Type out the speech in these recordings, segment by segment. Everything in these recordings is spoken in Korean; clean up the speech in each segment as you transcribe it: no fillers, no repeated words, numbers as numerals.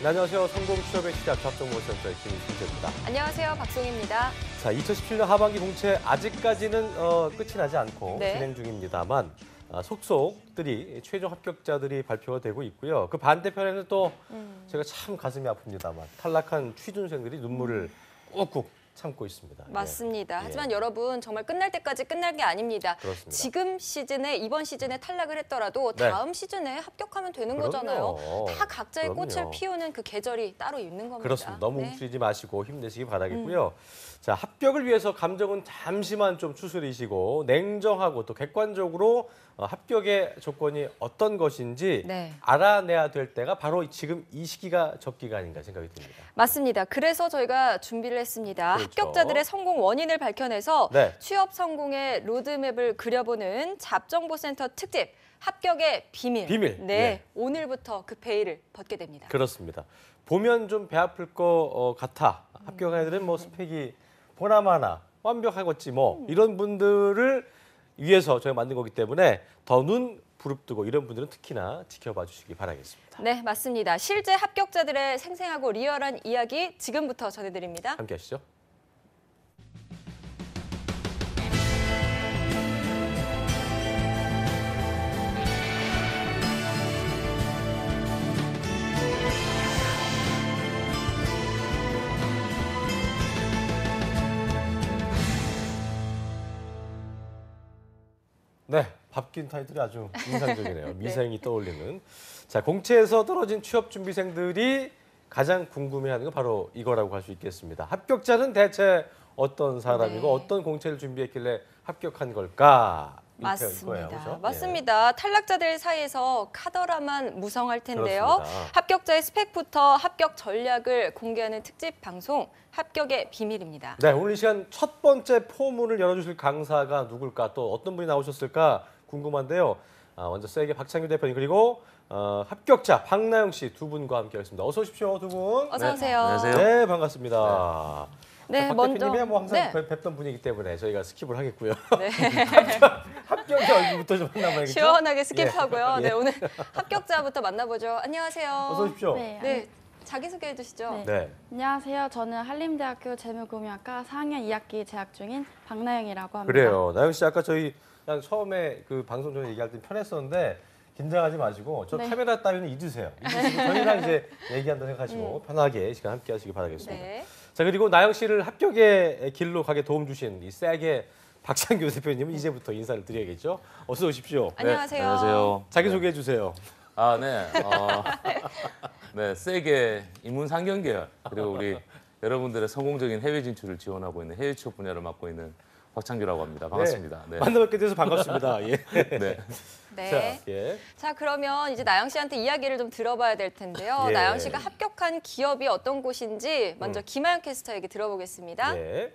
네, 안녕하세요. 성공 취업의 시작 합정보센터의 김순재입니다. 안녕하세요. 박송입니다. 자, 2017년 하반기 공채 아직까지는 끝이 나지 않고 네. 진행 중입니다만 속속들이 최종 합격자들이 발표가 되고 있고요. 그 반대편에는 또 제가 참 가슴이 아픕니다만 탈락한 취준생들이 눈물을 꾹꾹 참고 있습니다. 맞습니다. 예. 하지만 여러분 정말 끝날 때까지 끝날 게 아닙니다. 그렇습니다. 지금 시즌에 이번 시즌에 탈락을 했더라도 네. 다음 시즌에 합격하면 되는 그럼요. 거잖아요. 다 각자의 그럼요. 꽃을 피우는 그 계절이 따로 있는 겁니다. 그렇습니다. 너무 네. 움츠리지 마시고 힘내시기 바라겠고요. 자, 합격을 위해서 감정은 잠시만 좀 추스리시고 냉정하고 또 객관적으로 합격의 조건이 어떤 것인지 네. 알아내야 될 때가 바로 지금 이 시기가 적기가 아닌가 생각이 듭니다. 맞습니다. 그래서 저희가 준비를 했습니다. 그렇죠. 합격자들의 성공 원인을 밝혀내서 네. 취업 성공의 로드맵을 그려보는 잡정보센터 특집 합격의 비밀. 비밀. 네, 예. 오늘부터 그 베일을 벗게 됩니다. 그렇습니다. 보면 좀 배 아플 거 같아. 합격한 애들은 뭐 스펙이 보나마나 완벽하겠지 뭐 이런 분들을 위해서 저희가 만든 거기 때문에 더 눈 부릅뜨고 이런 분들은 특히나 지켜봐 주시기 바라겠습니다. 네, 맞습니다. 실제 합격자들의 생생하고 리얼한 이야기 지금부터 전해드립니다. 함께 하시죠. 네, 밥긴 타이틀이 아주 인상적이네요. 미생이 떠올리는. 자, 공채에서 떨어진 취업 준비생들이 가장 궁금해하는 건 바로 이거라고 할 수 있겠습니다. 합격자는 대체 어떤 사람이고 네. 어떤 공채를 준비했길래 합격한 걸까? 이 맞습니다. 거예요, 그렇죠? 맞습니다. 탈락자들 사이에서 카더라만 무성할 텐데요. 그렇습니다. 합격자의 스펙부터 합격 전략을 공개하는 특집 방송 합격의 비밀입니다. 네, 오늘 이 시간 첫 번째 포문을 열어주실 강사가 누굴까 또 어떤 분이 나오셨을까 궁금한데요. 먼저 세게 박창규 대표님 그리고 합격자 박나영 씨 두 분과 함께하겠습니다. 어서 오십시오, 두 분. 어서 오세요. 안녕하세요. 네, 반갑습니다. 네, 박 먼저 대표님이 뭐 항상 네. 뵙던 분이기 때문에 저희가 스킵을 하겠고요. 네. 합격의 얼굴부터 좀 만나봐야겠죠? 시원하게 스킵하고요. 예. 네, 오늘 합격자부터 만나보죠. 안녕하세요. 어서 오십시오. 네, 자기소개해 주시죠. 네. 네. 안녕하세요. 저는 한림대학교 재무금융학과 4학년 2학기 재학 중인 박나영이라고 합니다. 그래요. 나영 씨 아까 저희 그냥 처음에 그 방송 전에 얘기할 때 편했었는데 긴장하지 마시고 저 네. 카메라 따위는 잊으세요. 잊으시고 저희랑 이제 얘기한다 생각하시고 편하게 시간 함께 하시기 바라겠습니다. 네. 자, 그리고 나영 씨를 합격의 길로 가게 도움 주신 이 세게 박창규 대표님은 이제부터 인사를 드려야겠죠. 어서 오십시오. 안녕하세요. 안녕하세요. 자기 소개해 주세요. 아, 네. 네, 세게 인문상경계열 그리고 우리 여러분들의 성공적인 해외 진출을 지원하고 있는 해외 취업 분야를 맡고 있는 박창규라고 합니다. 반갑습니다. 네. 만나뵙게 돼서 반갑습니다. 예. 네. 네. 자, 예. 자, 그러면 이제 나영 씨한테 이야기를 좀 들어봐야 될 텐데요. 예. 나영 씨가 합격한 기업이 어떤 곳인지 먼저 김하영 캐스터에게 들어보겠습니다. 예.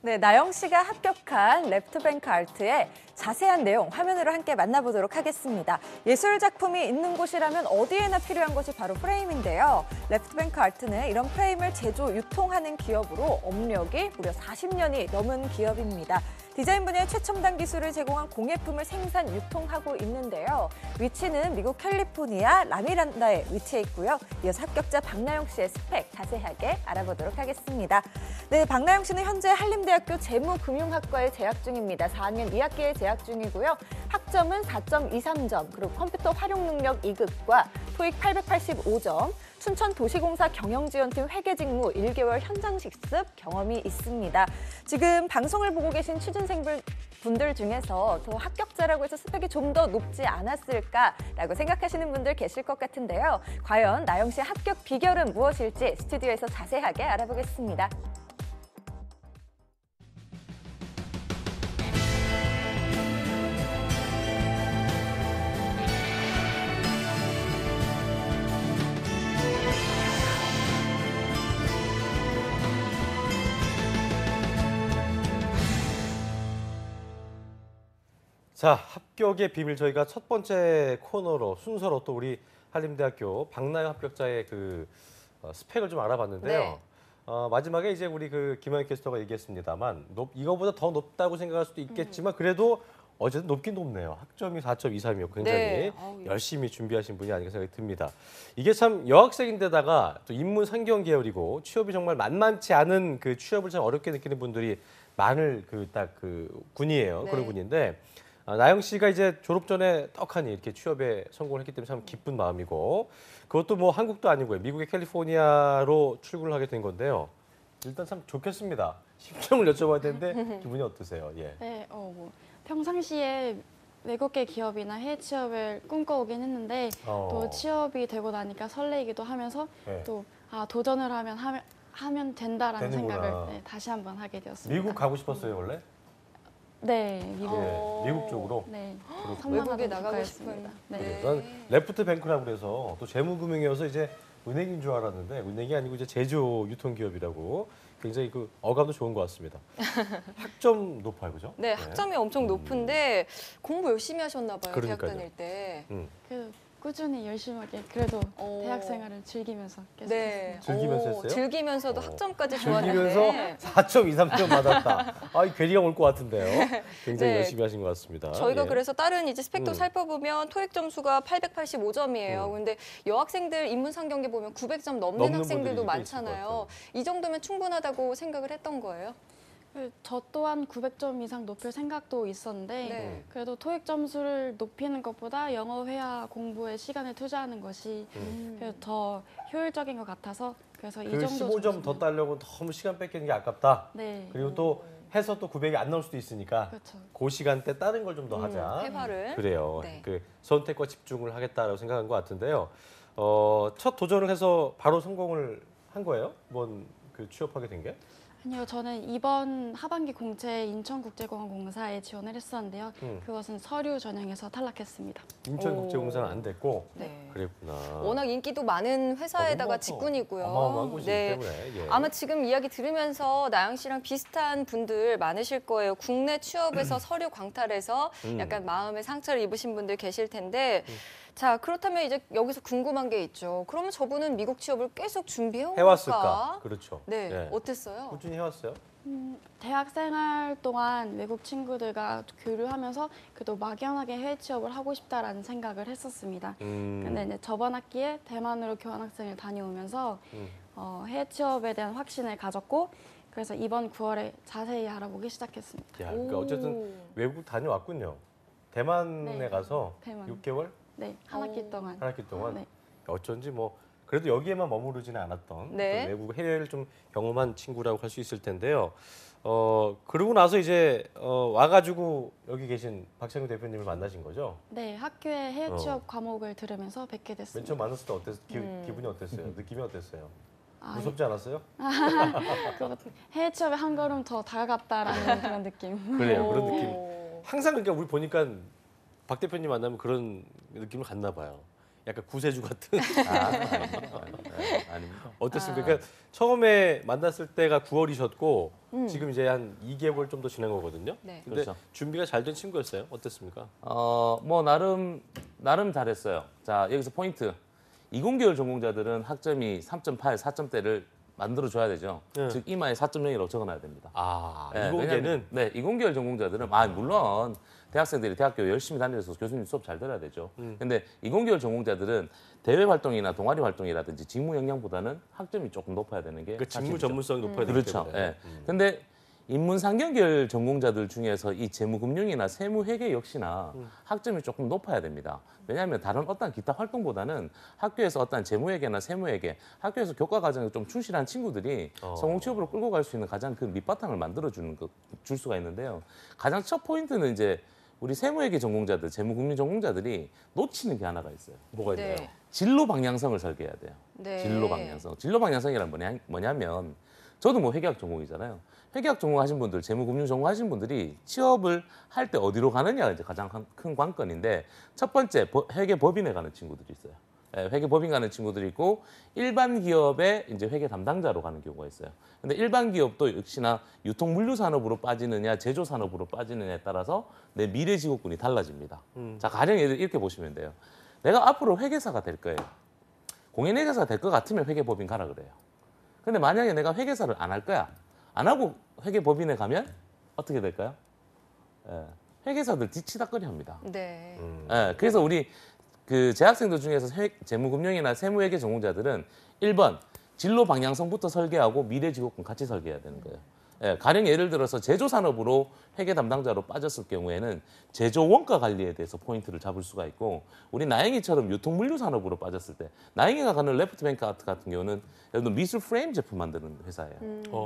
네, 나영 씨가 합격한 레프트뱅크 아트의 자세한 내용 화면으로 함께 만나보도록 하겠습니다. 예술 작품이 있는 곳이라면 어디에나 필요한 것이 바로 프레임인데요. 레프트뱅크 아트는 이런 프레임을 제조, 유통하는 기업으로 업력이 무려 40년이 넘은 기업입니다. 디자인 분야의 최첨단 기술을 제공한 공예품을 생산, 유통하고 있는데요. 위치는 미국 캘리포니아 라미란다에 위치해 있고요. 이어서 합격자 박나영 씨의 스펙 자세하게 알아보도록 하겠습니다. 네, 박나영 씨는 현재 한림대학교 재무금융학과에 재학 중입니다. 4학년 2학기에 재학 중이고요. 학점은 4.23점, 그리고 컴퓨터 활용 능력 2급과 토익 885점, 춘천도시공사 경영지원팀 회계직무 1개월 현장 실습 경험이 있습니다. 지금 방송을 보고 계신 취준생분들 중에서 더 합격자라고 해서 스펙이 좀 더 높지 않았을까라고 생각하시는 분들 계실 것 같은데요. 과연 나영 씨의 합격 비결은 무엇일지 스튜디오에서 자세하게 알아보겠습니다. 자, 합격의 비밀 저희가 첫 번째 코너로 순서로 또 우리 한림대학교 박나영 합격자의 그 스펙을 좀 알아봤는데요. 네. 마지막에 이제 우리 그 김하영 캐스터가 얘기했습니다만 이거보다 더 높다고 생각할 수도 있겠지만 그래도 어쨌든 높긴 높네요. 학점이 4.23이었고 굉장히 네. 아우, 열심히 준비하신 분이 아닌가 생각이 듭니다. 이게 참 여학생인데다가 또 인문 상경 계열이고 취업이 정말 만만치 않은 그 취업을 참 어렵게 느끼는 분들이 많을 그 군이에요. 네. 그런 군인데 나영 씨가 이제 졸업 전에 떡하니 이렇게 취업에 성공을 했기 때문에 참 기쁜 마음이고 그것도 뭐 한국도 아니고요. 미국의 캘리포니아로 출근을 하게 된 건데요. 일단 참 좋겠습니다. 심정을 여쭤봐야 되는데 기분이 어떠세요? 예. 네, 뭐 평상시에 외국계 기업이나 해외 취업을 꿈꿔오긴 했는데 또 취업이 되고 나니까 설레이기도 하면서 네. 또 도전을 하면 된다라는 되는구나. 생각을 다시 한번 하게 되었습니다. 미국 가고 싶었어요 원래? 네, 미국. 예, 미국 쪽으로. 네, 외국에 선망하던 나가고 국가였습니다. 싶은. 네. 네. 난 레프트 뱅크라고 그래서 또 재무금융이어서 이제 은행인 줄 알았는데 은행이 아니고 이제 제조 유통기업이라고 굉장히 그 어감도 좋은 것 같습니다. 학점 높아요, 그죠? 네, 학점이 엄청 높은데 공부 열심히 하셨나 봐요. 대학 그러니까요. 다닐 때. 그래도 꾸준히 열심하게 그래도 오. 대학 생활을 즐기면서 계속 네. 했습니다. 즐기면서 했어요? 즐기면서도 오. 학점까지 즐기면서 좋았는데 4.23점 받았다. 아, 이 괴리가 올 것 같은데요. 굉장히 네. 열심히 하신 것 같습니다. 저희가 예. 그래서 다른 이제 스펙도 음. 살펴보면 토익 점수가 885점이에요. 근데 여학생들 인문 상경계 보면 900점 넘는 넘는 학생들도 분들이 꽤 있을 것 많잖아요. 이 정도면 충분하다고 생각을 했던 거예요. 저 또한 900점 이상 높일 생각도 있었는데 네. 그래도 토익 점수를 높이는 것보다 영어 회화 공부에 시간을 투자하는 것이 그래도 더 효율적인 것 같아서 그래서 이 그 정도 15점 더 점수는- 따려고 너무 시간 뺏기는 게 아깝다. 네, 그리고 또 해서 또 900이 안 나올 수도 있으니까 그렇죠. 그 시간대 다른 걸 좀 더 하자. 회화를. 그래요. 네. 그 선택과 집중을 하겠다라고 생각한 것 같은데요. 첫 도전을 해서 바로 성공을 한 거예요? 이번 그 취업하게 된 게? 아니요, 저는 이번 하반기 공채 인천국제공항공사에 지원을 했었는데요. 그것은 서류 전형에서 탈락했습니다. 인천국제공사는 안 됐고 네. 그랬구나. 워낙 인기도 많은 회사에다가 거긴 뭐 직군이고요. 어마어마한 곳이기 네. 때문에. 예. 아마 지금 이야기 들으면서 나영 씨랑 비슷한 분들 많으실 거예요. 국내 취업에서 서류 광탈해서 약간 마음의 상처를 입으신 분들 계실 텐데 자, 그렇다면 이제 여기서 궁금한 게 있죠. 그러면 저분은 미국 취업을 계속 준비해온 해왔을까? 걸까? 그렇죠. 네, 예. 어땠어요? 꾸준히 해왔어요? 대학 생활 동안 외국 친구들과 교류하면서 그래도 막연하게 해외 취업을 하고 싶다라는 생각을 했었습니다. 근데 이제 저번 학기에 대만으로 교환학생을 다녀오면서 해외 취업에 대한 확신을 가졌고 그래서 이번 9월에 자세히 알아보기 시작했습니다. 야, 그러니까 어쨌든 오. 외국 다녀왔군요. 대만에 네, 가서 대만. 6개월? 네, 한 학기 동안. 한 학기 동안? 네. 어쩐지 뭐 그래도 여기에만 머무르지는 않았던 네. 또 외국 해외를 좀 경험한 친구라고 할 수 있을 텐데요. 그러고 나서 이제 와가지고 여기 계신 박창규 대표님을 만나신 거죠? 네, 학교에 해외 취업 과목을 들으면서 뵙게 맨 됐습니다. 처음 만났을 때 기분이 어땠어요? 느낌이 어땠어요? 아, 무섭지 않았어요? 해외 취업에 한 걸음 더 다가갔다라는 그런 느낌. 그래요, 그런 오. 느낌. 항상 그러니까 우리 보니까 박 대표님 만나면 그런 느낌을 갖나 봐요. 약간 구세주 같은. 아닙니다. 어땠습니까? 그러니까 처음에 만났을 때가 9월이셨고 지금 이제 한 2개월 좀 더 지난 거거든요. 네. 근데 그렇죠. 준비가 잘 된 친구였어요. 어땠습니까? 뭐 나름 잘했어요. 자, 여기서 포인트. 이공계열 전공자들은 학점이 3.8, 4점대를 만들어 줘야 되죠. 네. 즉 이마에 4.0이라고 적어놔야 됩니다. 아, 네, 이공계는 왜냐면, 네, 이공계열 전공자들은 물론 대학생들이 대학교 열심히 다니면서 교수님 수업 잘 들어야 되죠. 근데 이공계열 전공자들은 대외 활동이나 동아리 활동이라든지 직무 역량보다는 학점이 조금 높아야 되는 게 그 직무 사실이죠. 전문성이 높아야 되기 그렇죠. 때문에. 예. 근데 인문상경계열 전공자들 중에서 이 재무금융이나 세무회계 역시나 학점이 조금 높아야 됩니다. 왜냐하면 다른 어떤 기타 활동보다는 학교에서 어떤 재무회계나 세무회계, 학교에서 교과 과정에 좀 충실한 친구들이 성공 취업으로 끌고 갈 수 있는 가장 큰 밑바탕을 만들어주는 줄 수가 있는데요. 가장 첫 포인트는 이제 우리 세무회계 전공자들, 재무금융 전공자들이 놓치는 게 하나가 있어요. 뭐가 있나요? 네. 진로 방향성을 설계해야 돼요. 네. 진로 방향성. 진로 방향성이란 뭐냐면 저도 뭐 회계학 전공이잖아요. 회계학 전공하신 분들, 재무금융 전공하신 분들이 취업을 할 때 어디로 가느냐가 이제 가장 큰 관건인데 첫 번째 회계법인에 가는 친구들이 있어요. 예, 회계법인 가는 친구들이 있고 일반 기업의 이제 회계 담당자로 가는 경우가 있어요. 근데 일반 기업도 역시나 유통 물류 산업으로 빠지느냐, 제조 산업으로 빠지느냐에 따라서 내 미래 직업군이 달라집니다. 자, 가령 이렇게 보시면 돼요. 내가 앞으로 회계사가 될 거예요. 공인회계사가 될 것 같으면 회계법인 가라 그래요. 근데 만약에 내가 회계사를 안 할 거야. 안 하고 회계법인에 가면 어떻게 될까요? 예, 회계사들 뒤치다꺼리합니다. 네. 예, 그래서 우리 그 재학생들 중에서 재무금융이나 세무회계 전공자들은 1번 진로 방향성부터 설계하고 미래 직업군 같이 설계해야 되는 거예요. 예, 가령 예를 들어서 제조 산업으로 회계 담당자로 빠졌을 경우에는 제조 원가 관리에 대해서 포인트를 잡을 수가 있고, 우리 나영이처럼 유통 물류 산업으로 빠졌을 때 나영이가 가는 레프트뱅크 아트 같은 경우는 예를 들어 미술 프레임 제품 만드는 회사예요.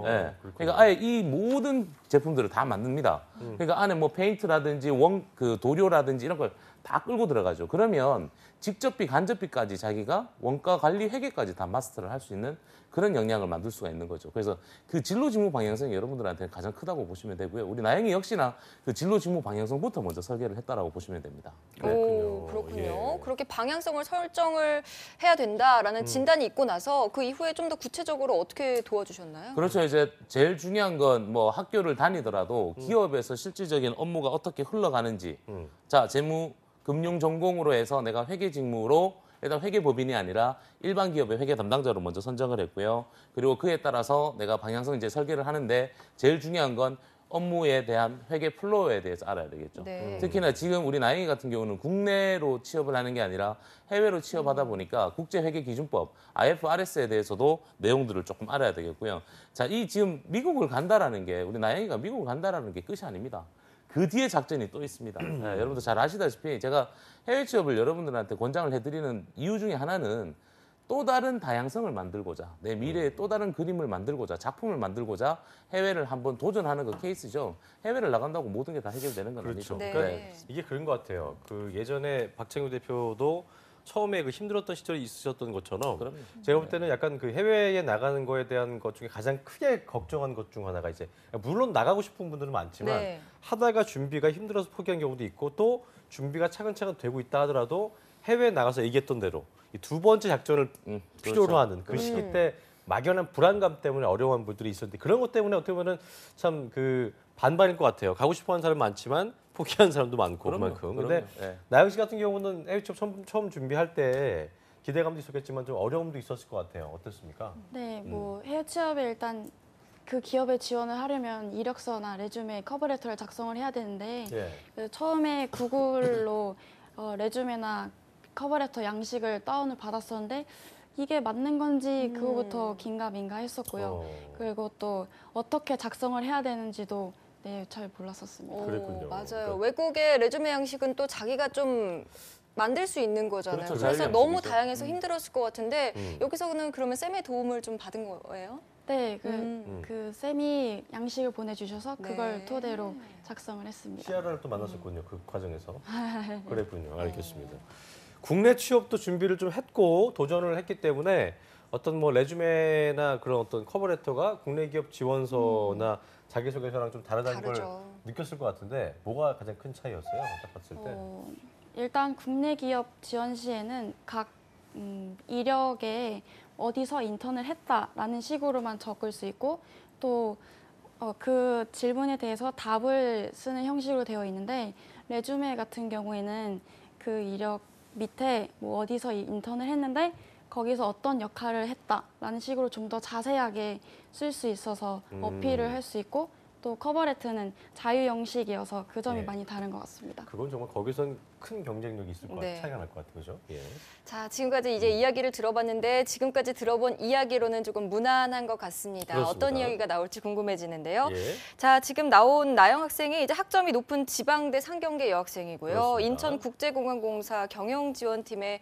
예, 그러니까 아예 이 모든 제품들을 다 만듭니다. 그러니까 안에 뭐 페인트라든지 그 도료라든지 이런 걸 다 끌고 들어가죠. 그러면 직접비, 간접비까지 자기가 원가 관리 회계까지 다 마스터를 할 수 있는 그런 역량을 만들 수가 있는 거죠. 그래서 그 진로 직무 방향성이 여러분들한테 가장 크다고 보시면 되고요. 우리 나영이 역시나 그 진로 직무 방향성부터 먼저 설계를 했다라고 보시면 됩니다. 오, 그렇군요. 예. 그렇게 방향성을 설정을 해야 된다라는 진단이 있고 나서 그 이후에 좀 더 구체적으로 어떻게 도와주셨나요? 그렇죠. 이제 제일 중요한 건 뭐 학교를 다니더라도 기업에서 실질적인 업무가 어떻게 흘러가는지. 자, 재무 금융 전공으로 해서 내가 회계 직무로 일단 회계법인이 아니라 일반 기업의 회계 담당자로 먼저 선정을 했고요. 그리고 그에 따라서 내가 방향성 이제 설계를 하는데 제일 중요한 건 업무에 대한 회계 플로우에 대해서 알아야 되겠죠. 네. 특히나 지금 우리 나영이 같은 경우는 국내로 취업을 하는 게 아니라 해외로 취업하다 보니까 국제회계기준법 IFRS에 대해서도 내용들을 조금 알아야 되겠고요. 자, 이 지금 미국을 간다라는 게 우리 나영이가 미국을 간다라는 게 끝이 아닙니다. 그 뒤에 작전이 또 있습니다. 네, 여러분들 잘 아시다시피 제가 해외 취업을 여러분들한테 권장을 해드리는 이유 중에 하나는 또 다른 다양성을 만들고자, 내 미래에 또 다른 그림을 만들고자, 작품을 만들고자 해외를 한번 도전하는 그 케이스죠. 해외를 나간다고 모든 게 다 해결되는 건 그렇죠. 아니죠. 네. 그러니까 이게 그런 것 같아요. 그 예전에 박창규 대표도 처음에 그 힘들었던 시절이 있으셨던 것처럼 그럼요. 제가 볼 때는 약간 그 해외에 나가는 거에 대한 것 중에 가장 크게 걱정한 것 중 하나가 이제 물론 나가고 싶은 분들은 많지만 네. 하다가 준비가 힘들어서 포기한 경우도 있고 또 준비가 차근차근 되고 있다 하더라도 해외에 나가서 얘기했던 대로 이 두 번째 작전을 필요로 그렇죠. 하는 그 시기 때 막연한 불안감 때문에 어려워한 분들이 있었는데 그런 것 때문에 어떻게 보면 참 그 반반일 것 같아요. 가고 싶어하는 사람 많지만 포기한 사람도 많고 그만큼. 근데 네. 나영 씨 같은 경우는 해외 취업 처음 준비할 때 기대감도 있었겠지만 좀 어려움도 있었을 것 같아요. 어떻습니까? 네, 뭐 해외 취업에 일단 그 기업에 지원을 하려면 이력서나 레주메, 커버레터를 작성을 해야 되는데 예. 그래서 처음에 구글로 레주메나 커버레터 양식을 다운을 받았었는데 이게 맞는 건지 그거부터 긴가민가 했었고요. 그리고 또 어떻게 작성을 해야 되는지도 네, 잘 몰랐었습니다. 그랬군요. 맞아요. 그러니까- 외국의 레주메 양식은 또 자기가 좀 만들 수 있는 거잖아요. 그렇죠. 그래서 자유 너무 양식이죠. 다양해서 힘들었을 것 같은데 여기서는 그러면 쌤의 도움을 좀 받은 거예요? 네, 음. 그 쌤이 양식을 보내주셔서 그걸 네. 토대로 작성을 했습니다. CR을 또 만났었군요. 그 과정에서. 그랬군요. 알겠습니다. 국내 취업도 준비를 좀 했고 도전을 했기 때문에 어떤 뭐 레주메나 그런 어떤 커버레터가 국내 기업 지원서나 자기소개서랑 좀 다르다는 걸 다르죠. 느꼈을 것 같은데 뭐가 가장 큰 차이였어요? 딱 봤을 때. 일단 국내 기업 지원 시에는 각 이력에 어디서 인턴을 했다라는 식으로만 적을 수 있고 또 그 질문에 대해서 답을 쓰는 형식으로 되어 있는데 레주메 같은 경우에는 그 이력 밑에 뭐 어디서 인턴을 했는데 거기서 어떤 역할을 했다라는 식으로 좀 더 자세하게 쓸 수 있어서 어필을 할 수 있고 또 커버레터는 자유 형식이어서 그 점이 네. 많이 다른 것 같습니다. 그건 정말 거기선 큰 경쟁력이 있을 것 같아요. 네. 차이가 날 것 같아요. 그죠? 예. 자, 지금까지 이제 이야기를 들어봤는데 지금까지 들어본 이야기로는 조금 무난한 것 같습니다. 그렇습니다. 어떤 이야기가 나올지 궁금해지는데요. 예. 자, 지금 나온 나영 학생이 이제 학점이 높은 지방대 상경계 여학생이고요. 그렇습니다. 인천국제공항공사 경영지원팀에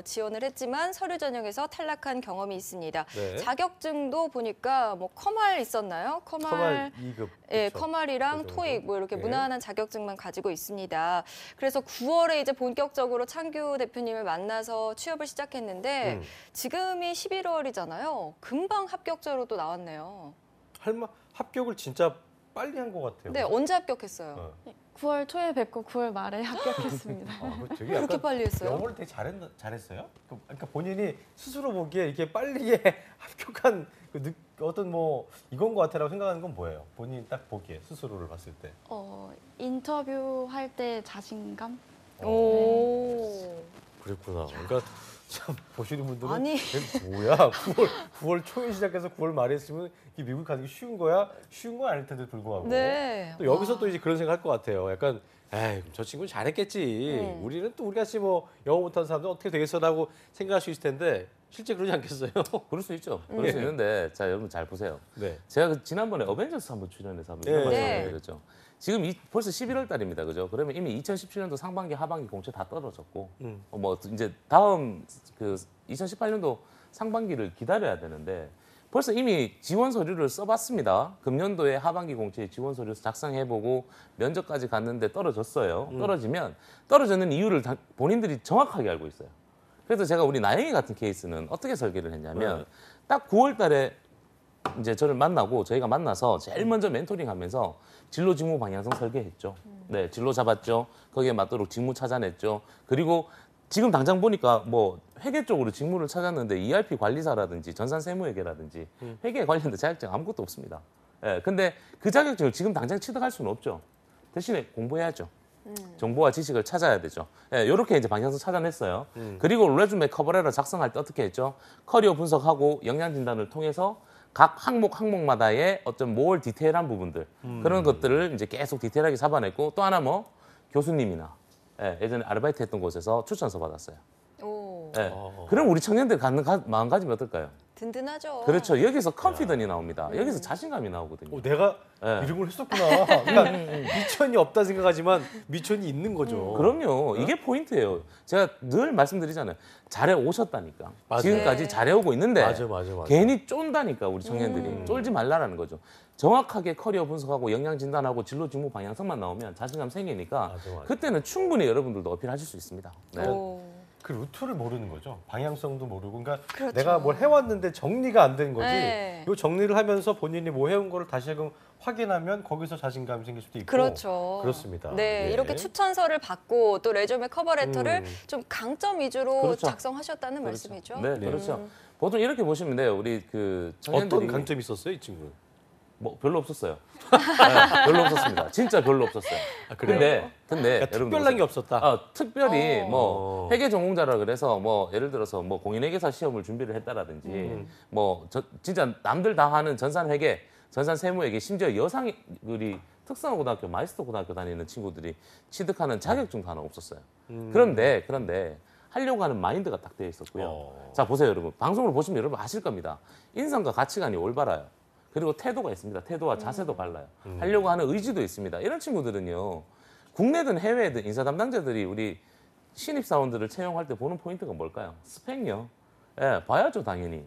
지원을 했지만 서류 전형에서 탈락한 경험이 있습니다. 네. 자격증도 보니까 뭐 커말 있었나요? 커말 2급. 예, 그렇죠. 커말이랑 그 정도? 토익 뭐 이렇게 예. 무난한 자격증만 가지고 있습니다. 그래서 9월에 이제 본격적으로 창규 대표님을 만나서 취업을 시작했는데 지금이 11월이잖아요. 금방 합격자로 또 나왔네요. 합격을 진짜 빨리 한 것 같아요. 네, 그죠? 언제 합격했어요? 어. 9월 초에 뵙고 9월 말에 합격했습니다. 그거 되게 그렇게 약간 빨리 했어요? 영어를 되게 잘했어요? 그러니까 본인이 스스로 보기에 이렇게 빨리에 합격한 어떤 뭐 이건 것 같아라고 생각하는 건 뭐예요? 본인이 딱 보기에 스스로를 봤을 때. 인터뷰할 때 자신감? 오. 그랬구나. 그러니까 참 보시는 분들은 아니. 이게 뭐야? 9월 초에 시작해서 9월 말에 했으면 이게 미국 가는 게 쉬운 거야? 쉬운 건 아닐 텐데 불구하고. 네. 또 여기서 또 이제 그런 생각할 것 같아요. 약간 에이, 저 친구는 잘했겠지. 우리는 또 우리같이 뭐 영어 못하는 사람들 어떻게 되겠어라고 생각할 수 있을 텐데 실제 그러지 않겠어요? 그럴 수 있죠. 그럴 수 있는데 자 여러분 잘 보세요. 네. 제가 지난번에 어벤져스 한번 출연해서 한번 네. 이런 네. 말씀드렸죠. 지금 벌써 11월 달입니다. 그죠? 그러면 이미 2017년도 상반기 하반기 공채 다 떨어졌고 뭐 이제 다음 그 2018년도 상반기를 기다려야 되는데 벌써 이미 지원 서류를 써봤습니다. 금년도에 하반기 공채 지원 서류 작성해보고 면접까지 갔는데 떨어졌어요. 떨어지면 떨어졌는 이유를 본인들이 정확하게 알고 있어요. 그래서 제가 우리 나영이 같은 케이스는 어떻게 설계를 했냐면 딱 9월 달에 이제 저를 만나고 저희가 만나서 제일 먼저 멘토링하면서 진로 직무 방향성 설계했죠. 네, 진로 잡았죠. 거기에 맞도록 직무 찾아냈죠. 그리고 지금 당장 보니까 뭐 회계 쪽으로 직무를 찾았는데 ERP 관리사라든지 전산 세무회계라든지 회계에 관련된 자격증 아무것도 없습니다. 예, 근데 그 자격증을 지금 당장 취득할 수는 없죠. 대신에 공부해야죠. 정보와 지식을 찾아야 되죠. 예, 이렇게 이제 방향성 찾아냈어요. 그리고 레주메 커버레터 작성할 때 어떻게 했죠? 커리어 분석하고 역량 진단을 통해서 각 항목마다의 어떤 뭘 디테일한 부분들 그런 것들을 이제 계속 디테일하게 잡아냈고 또 하나 뭐 교수님이나 예전에 아르바이트 했던 곳에서 추천서 받았어요. 오, 예. 그럼 우리 청년들 갖는 마음가짐이 어떨까요? 든든하죠. 그렇죠. 여기서 컨피던이 나옵니다. 여기서 자신감이 나오거든요. 내가 네. 이런 걸 했었구나. 그러니까 미천이 없다 생각하지만 미천이 있는 거죠. 그럼요. 이게 포인트예요. 제가 늘 말씀드리잖아요. 잘해 오셨다니까. 맞아요. 지금까지 네. 잘해오고 있는데 맞아. 괜히 쫀다니까 우리 청년들이. 쫄지 말라라는 거죠. 정확하게 커리어 분석하고 역량 진단하고 진로 직무 방향성만 나오면 자신감 생기니까 맞아. 그때는 충분히 여러분들도 어필하실 수 있습니다. 네. 오. 그 루트를 모르는 거죠. 방향성도 모르고. 그러니까 그렇죠. 내가 뭘 해왔는데 정리가 안 된 거지. 네. 이 정리를 하면서 본인이 뭐 해온 거를 다시금 확인하면 거기서 자신감이 생길 수도 있고. 그렇죠. 그렇습니다. 네, 예. 이렇게 추천서를 받고 또 레주메 커버레터를 좀 강점 위주로 그렇죠. 작성하셨다는 그렇죠. 말씀이죠. 네, 그렇죠. 보통 이렇게 보시면 돼요. 우리 그 청년들이 어떤 강점이 있었어요, 이 친구는? 뭐 별로 없었어요. 네, 별로 없었습니다. 진짜 별로 없었어요. 그래요? 근데 그러니까 여러분 특별한 게 없었다. 특별히 뭐 어. 회계 전공자라 그래서 뭐 예를 들어서 뭐 공인회계사 시험을 준비를 했다라든지 뭐 진짜 남들 다 하는 전산회계, 전산세무회계 심지어 여상들이 특성고등학교, 마이스터 고등학교 다니는 친구들이 취득하는 자격증도 하나 없었어요. 그런데 하려고 하는 마인드가 딱 되어 있었고요. 자 보세요 여러분. 방송을 보시면 여러분 아실 겁니다. 인성과 가치관이 올바라요. 그리고 태도가 있습니다. 태도와 자세도 발라요. 하려고 하는 의지도 있습니다. 이런 친구들은요. 국내든 해외든 인사 담당자들이 우리 신입사원들을 채용할 때 보는 포인트가 뭘까요? 스펙요. 예, 봐야죠 당연히.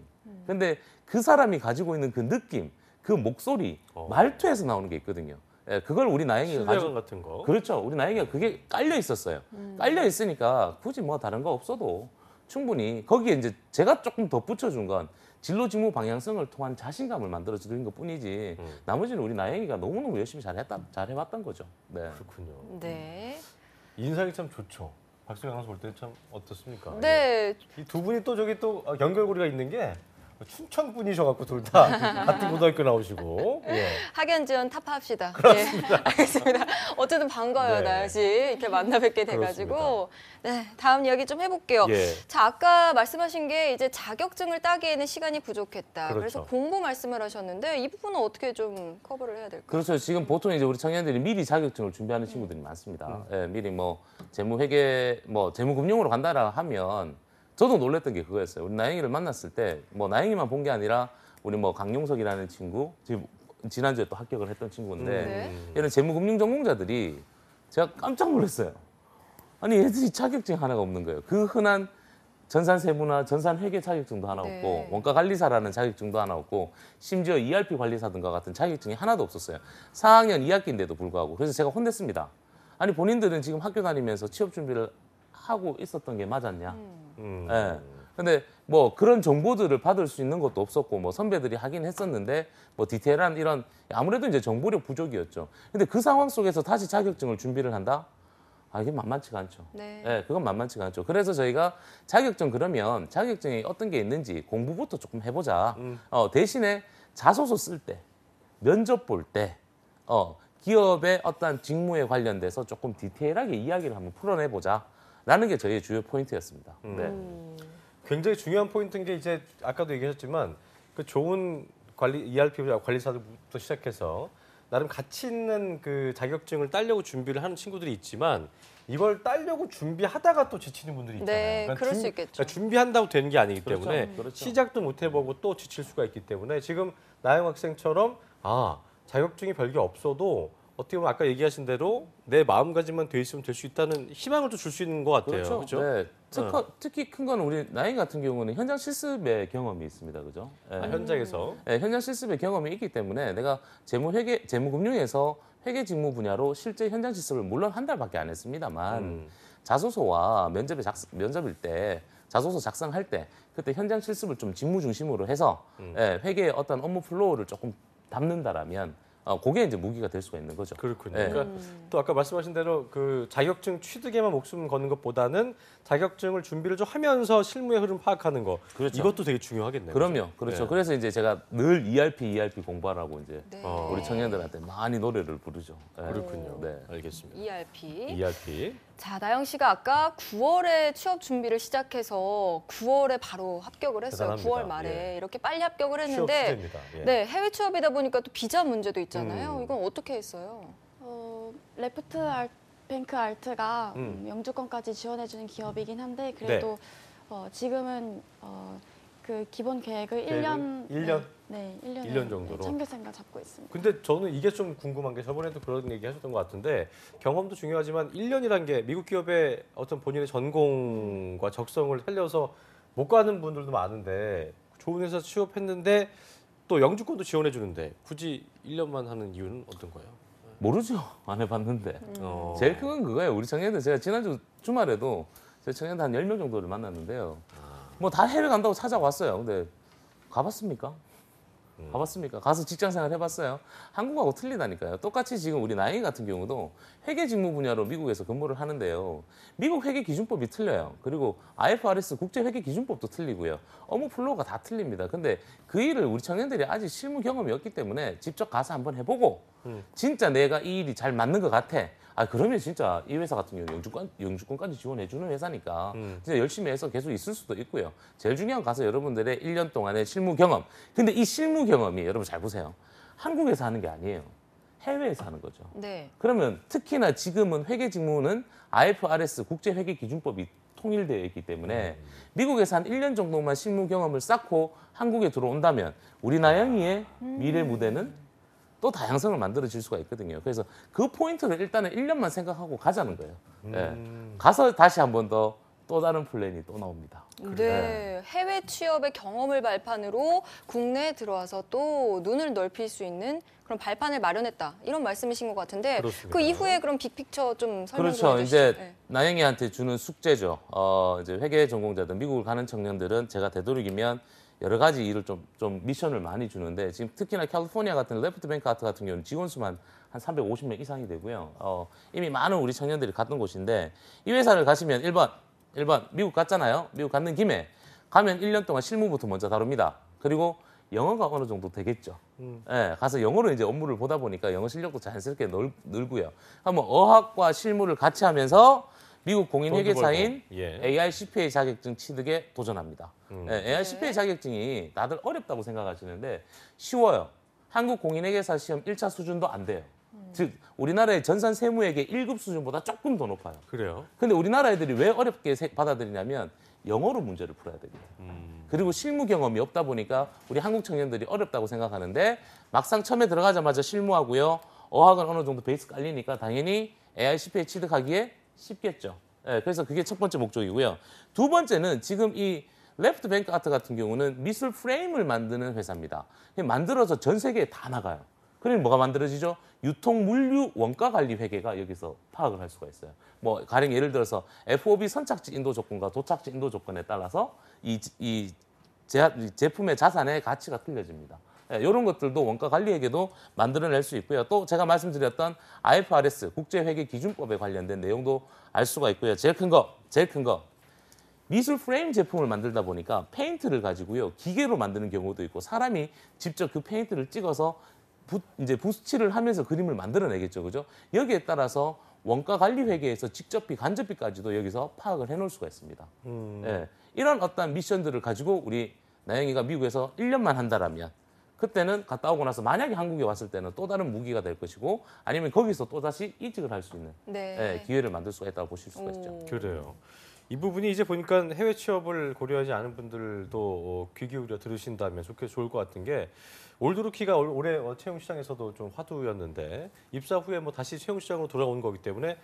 근데 그 사람이 가지고 있는 그 느낌, 그 목소리, 말투에서 나오는 게 있거든요. 예, 그걸 우리 나영이가 신뢰감 같은 거. 그렇죠. 우리 나영이가 그게 깔려 있었어요. 깔려 있으니까 굳이 뭐 다른 거 없어도 충분히 거기에 이제 제가 조금 더 붙여준 건 진로 직무 방향성을 통한 자신감을 만들어 드린 것 뿐이지 나머지는 우리 나영이가 너무너무 열심히 잘해왔던 거죠. 네. 그렇군요. 네. 인상이 참 좋죠. 박수영 아나운서 볼 때 참 어떻습니까? 네. 이 두 분이 또 저기 또 연결고리가 있는 게 춘천 분이셔갖고 둘 다 같은 고등학교 나오시고. 예. 학연 지원 타파합시다. 그렇습니다. 알겠습니다. 어쨌든 반가워요, 네. 나영 씨. 이렇게 만나 뵙게 돼가지고. 네, 다음 이야기 좀 해볼게요. 예. 자, 아까 말씀하신 게 이제 자격증을 따기에는 시간이 부족했다. 그렇죠. 그래서 공부 말씀을 하셨는데 이 부분은 어떻게 좀 커버를 해야 될까요? 그렇죠. 지금 보통 이제 우리 청년들이 미리 자격증을 준비하는 친구들이 많습니다. 예, 미리 뭐 재무회계, 뭐 재무금융으로 간다라 하면 저도 놀랬던 게 그거였어요. 우리 나영이를 만났을 때 뭐 나영이만 본 게 아니라 우리 뭐 강용석이라는 친구, 지금 지난주에 또 합격을 했던 친구인데 네. 이런 재무금융 전공자들이 제가 깜짝 놀랐어요. 아니 얘들이 자격증 하나가 없는 거예요. 그 흔한 전산세무나 전산회계 자격증도 하나 네. 없고 원가관리사라는 자격증도 하나 없고 심지어 ERP 관리사 등과 같은 자격증이 하나도 없었어요. 4학년 2학기인데도 불구하고. 그래서 제가 혼냈습니다. 아니 본인들은 지금 학교 다니면서 취업 준비를 하고 있었던 게 맞았냐. 예. 근데 뭐 그런 정보들을 받을 수 있는 것도 없었고 뭐 선배들이 하긴 했었는데 뭐 디테일한 이런 아무래도 이제 정보력 부족이었죠. 근데 그 상황 속에서 다시 자격증을 준비를 한다? 아, 이게 만만치가 않죠. 네. 예, 그건 만만치가 않죠. 그래서 저희가 자격증 그러면 자격증이 어떤 게 있는지 공부부터 조금 해보자. 대신에 자소서 쓸 때, 면접 볼 때, 기업의 어떤 직무에 관련돼서 조금 디테일하게 이야기를 한번 풀어내보자. 라는 게 저희의 주요 포인트였습니다. 네. 굉장히 중요한 포인트인 게 이제 아까도 얘기하셨지만 그 좋은 ERP 관리사들부터 시작해서 나름 가치 있는 그 자격증을 따려고 준비를 하는 친구들이 있지만 이걸 따려고 준비하다가 또 지치는 분들이 있잖아요. 네, 그럴 수 있겠죠. 그러니까 준비한다고 되는 게 아니기 그렇죠. 때문에 그렇죠. 시작도 못 해보고 또 지칠 수가 있기 때문에 지금 나영 학생처럼 자격증이 별게 없어도 어떻게 보면 아까 얘기하신 대로 내 마음가짐만 돼 있으면 될 수 있다는 희망을 또 줄 수 있는 것 같아요. 그렇죠. 네. 특히 큰 건 우리 나이 같은 경우는 현장 실습의 경험이 있습니다. 그죠? 네. 현장에서. 네, 현장 실습의 경험이 있기 때문에 내가 재무금융에서 회계 직무 분야로 실제 현장 실습을 물론 한 달밖에 안 했습니다만 자소서와 면접일 때 자소서 작성할 때 그때 현장 실습을 좀 직무 중심으로 해서 회계의 어떤 업무 플로우를 조금 담는다라면 그게 이제 무기가 될 수가 있는 거죠. 그렇군요. 네. 그러니까 또 아까 말씀하신 대로 그 자격증 취득에만 목숨 거는 것보다는 자격증을 준비를 좀 하면서 실무의 흐름 파악하는 거. 그렇죠. 이것도 되게 중요하겠네요. 그럼요. 그렇죠. 네. 그래서 이제 제가 늘 ERP 공부하라고 이제 네. 우리 청년들한테 많이 노래를 부르죠. 네. 그렇군요. 네. 알겠습니다. ERP. ERP. 자, 나영 씨가 아까 9월에 취업 준비를 시작해서 9월에 바로 합격을 했어요. 대단합니다. 9월 말에 예. 이렇게 빨리 합격을 취업 했는데 수제입니다. 예. 네, 해외 취업이다 보니까 또 비자 문제도 있잖아요. 음. 이건 어떻게 했어요? 레프트 뱅크 알트가 영주권까지 지원해주는 기업이긴 한데 그래도 지금은 그 기본 계획을 1년, 일 년? 네, 1년, 1년 정도로? 청교생과 잡고 있습니다. 근데 저는 이게 좀 궁금한 게 저번에도 그런 얘기 하셨던 것 같은데 경험도 중요하지만 1년이란 게 미국 기업의 어떤 본인의 전공과 적성을 살려서 못 가는 분들도 많은데 좋은 회사 취업했는데 또 영주권도 지원해 주는데 굳이 1년만 하는 이유는 어떤 거예요? 모르죠. 안 해봤는데. 제일 큰 건 그거예요. 우리 청년들 제가 지난주 주말에도 저희 청년들 한 10명 정도를 만났는데요. 뭐 다 해외 간다고 찾아왔어요. 근데 가봤습니까? 가봤습니까? 가서 직장 생활 해봤어요? 한국하고 틀리다니까요. 똑같이 지금 우리 나이 같은 경우도 회계 직무 분야로 미국에서 근무를 하는데요. 미국 회계 기준법이 틀려요. 그리고 IFRS 국제 회계 기준법도 틀리고요. 업무 플로우가 다 틀립니다. 근데 그 일을 우리 청년들이 아직 실무 경험이 없기 때문에 직접 가서 한번 해보고 진짜 내가 이 일이 잘 맞는 것 같아. 그러면 진짜 이 회사 같은 경우는 영주권까지 지원해주는 회사니까 진짜 열심히 해서 계속 있을 수도 있고요. 제일 중요한 건 가서 여러분들의 1년 동안의 실무 경험. 근데 이 실무 경험이 여러분 잘 보세요. 한국에서 하는 게 아니에요. 해외에서 하는 거죠. 네. 그러면 특히나 지금은 회계 직무는 IFRS 국제회계기준법이 통일되어 있기 때문에 미국에서 한 1년 정도만 실무 경험을 쌓고 한국에 들어온다면 우리 나영이의 미래 무대는 또 다양성을 만들어질 수가 있거든요. 그래서 그 포인트를 일단은 1년만 생각하고 가자는 거예요. 예. 가서 다시 한 번 더 또 다른 플랜이 또 나옵니다. 네, 해외 취업의 경험을 발판으로 국내에 들어와서 또 눈을 넓힐 수 있는 그런 발판을 마련했다. 이런 말씀이신 것 같은데 그렇습니다. 그 이후에 그럼 빅픽처 좀 설명 좀 그렇죠. 해주시죠. 이제 네. 나영이한테 주는 숙제죠. 이제 회계 전공자들 미국을 가는 청년들은 제가 되도록이면 여러 가지 일을 좀 미션을 많이 주는데 지금 특히나 캘리포니아 같은 레프트 뱅크 아트 같은 경우는 직원 수만 한 350명 이상이 되고요. 이미 많은 우리 청년들이 갔던 곳인데 이 회사를 가시면 1번 미국 갔잖아요. 미국 갔는 김에 가면 1년 동안 실무부터 먼저 다룹니다. 그리고 영어가 어느 정도 되겠죠. 예, 가서 영어로 이제 업무를 보다 보니까 영어 실력도 자연스럽게 늘고요. 한번 어학과 실무를 같이 하면서 미국 공인 회계사인 예. AI CPA 자격증 취득에 도전합니다. 예, AI CPA 자격증이 다들 어렵다고 생각하시는데 쉬워요. 한국 공인 회계사 시험 1차 수준도 안 돼요. 즉 우리나라의 전산 세무회계 1급 수준보다 조금 더 높아요. 그래요? 근데 우리나라 애들이 왜 어렵게 받아들이냐면 영어로 문제를 풀어야 됩니다. 그리고 실무 경험이 없다 보니까 우리 한국 청년들이 어렵다고 생각하는데 막상 처음에 들어가자마자 실무하고요. 어학은 어느 정도 베이스 깔리니까 당연히 AI CPA 취득하기에 쉽겠죠. 예, 그래서 그게 첫 번째 목적이고요. 두 번째는 지금 이 레프트 뱅크 아트 같은 경우는 미술 프레임을 만드는 회사입니다. 만들어서 전 세계에 다 나가요. 그러면 뭐가 만들어지죠? 유통 물류 원가 관리 회계가 여기서 파악을 할 수가 있어요. 뭐 가령 예를 들어서 FOB 선착지 인도 조건과 도착지 인도 조건에 따라서 이 제품의 자산의 가치가 틀려집니다. 이런 것들도 원가 관리 회계도 만들어낼 수 있고요. 또 제가 말씀드렸던 IFRS 국제회계기준법에 관련된 내용도 알 수가 있고요. 제일 큰 거 미술 프레임 제품을 만들다 보니까 페인트를 가지고요. 기계로 만드는 경우도 있고 사람이 직접 그 페인트를 찍어서 이제 붓칠을 하면서 그림을 만들어내겠죠, 그죠? 여기에 따라서 원가 관리 회계에서 직접비, 간접비까지도 여기서 파악을 해놓을 수가 있습니다. 이런 어떤 미션들을 가지고 우리 나영이가 미국에서 1년만 한다라면 그때는 갔다 오고 나서 만약에 한국에 왔을 때는 또 다른 무기가 될 것이고 아니면 거기서 또 다시 이직을 할 수 있는 네. 기회를 만들 수가 있다고 보실 수가 있죠. 그래요. 이 부분이 이제 보니까 해외 취업을 고려하지 않은 분들도 귀 기울여 들으신다면 좋을 것 같은 게 올드루키가 올해 채용 시장에서도 좀 화두였는데 입사 후에 뭐 다시 채용 시장으로 돌아온 거기 때문에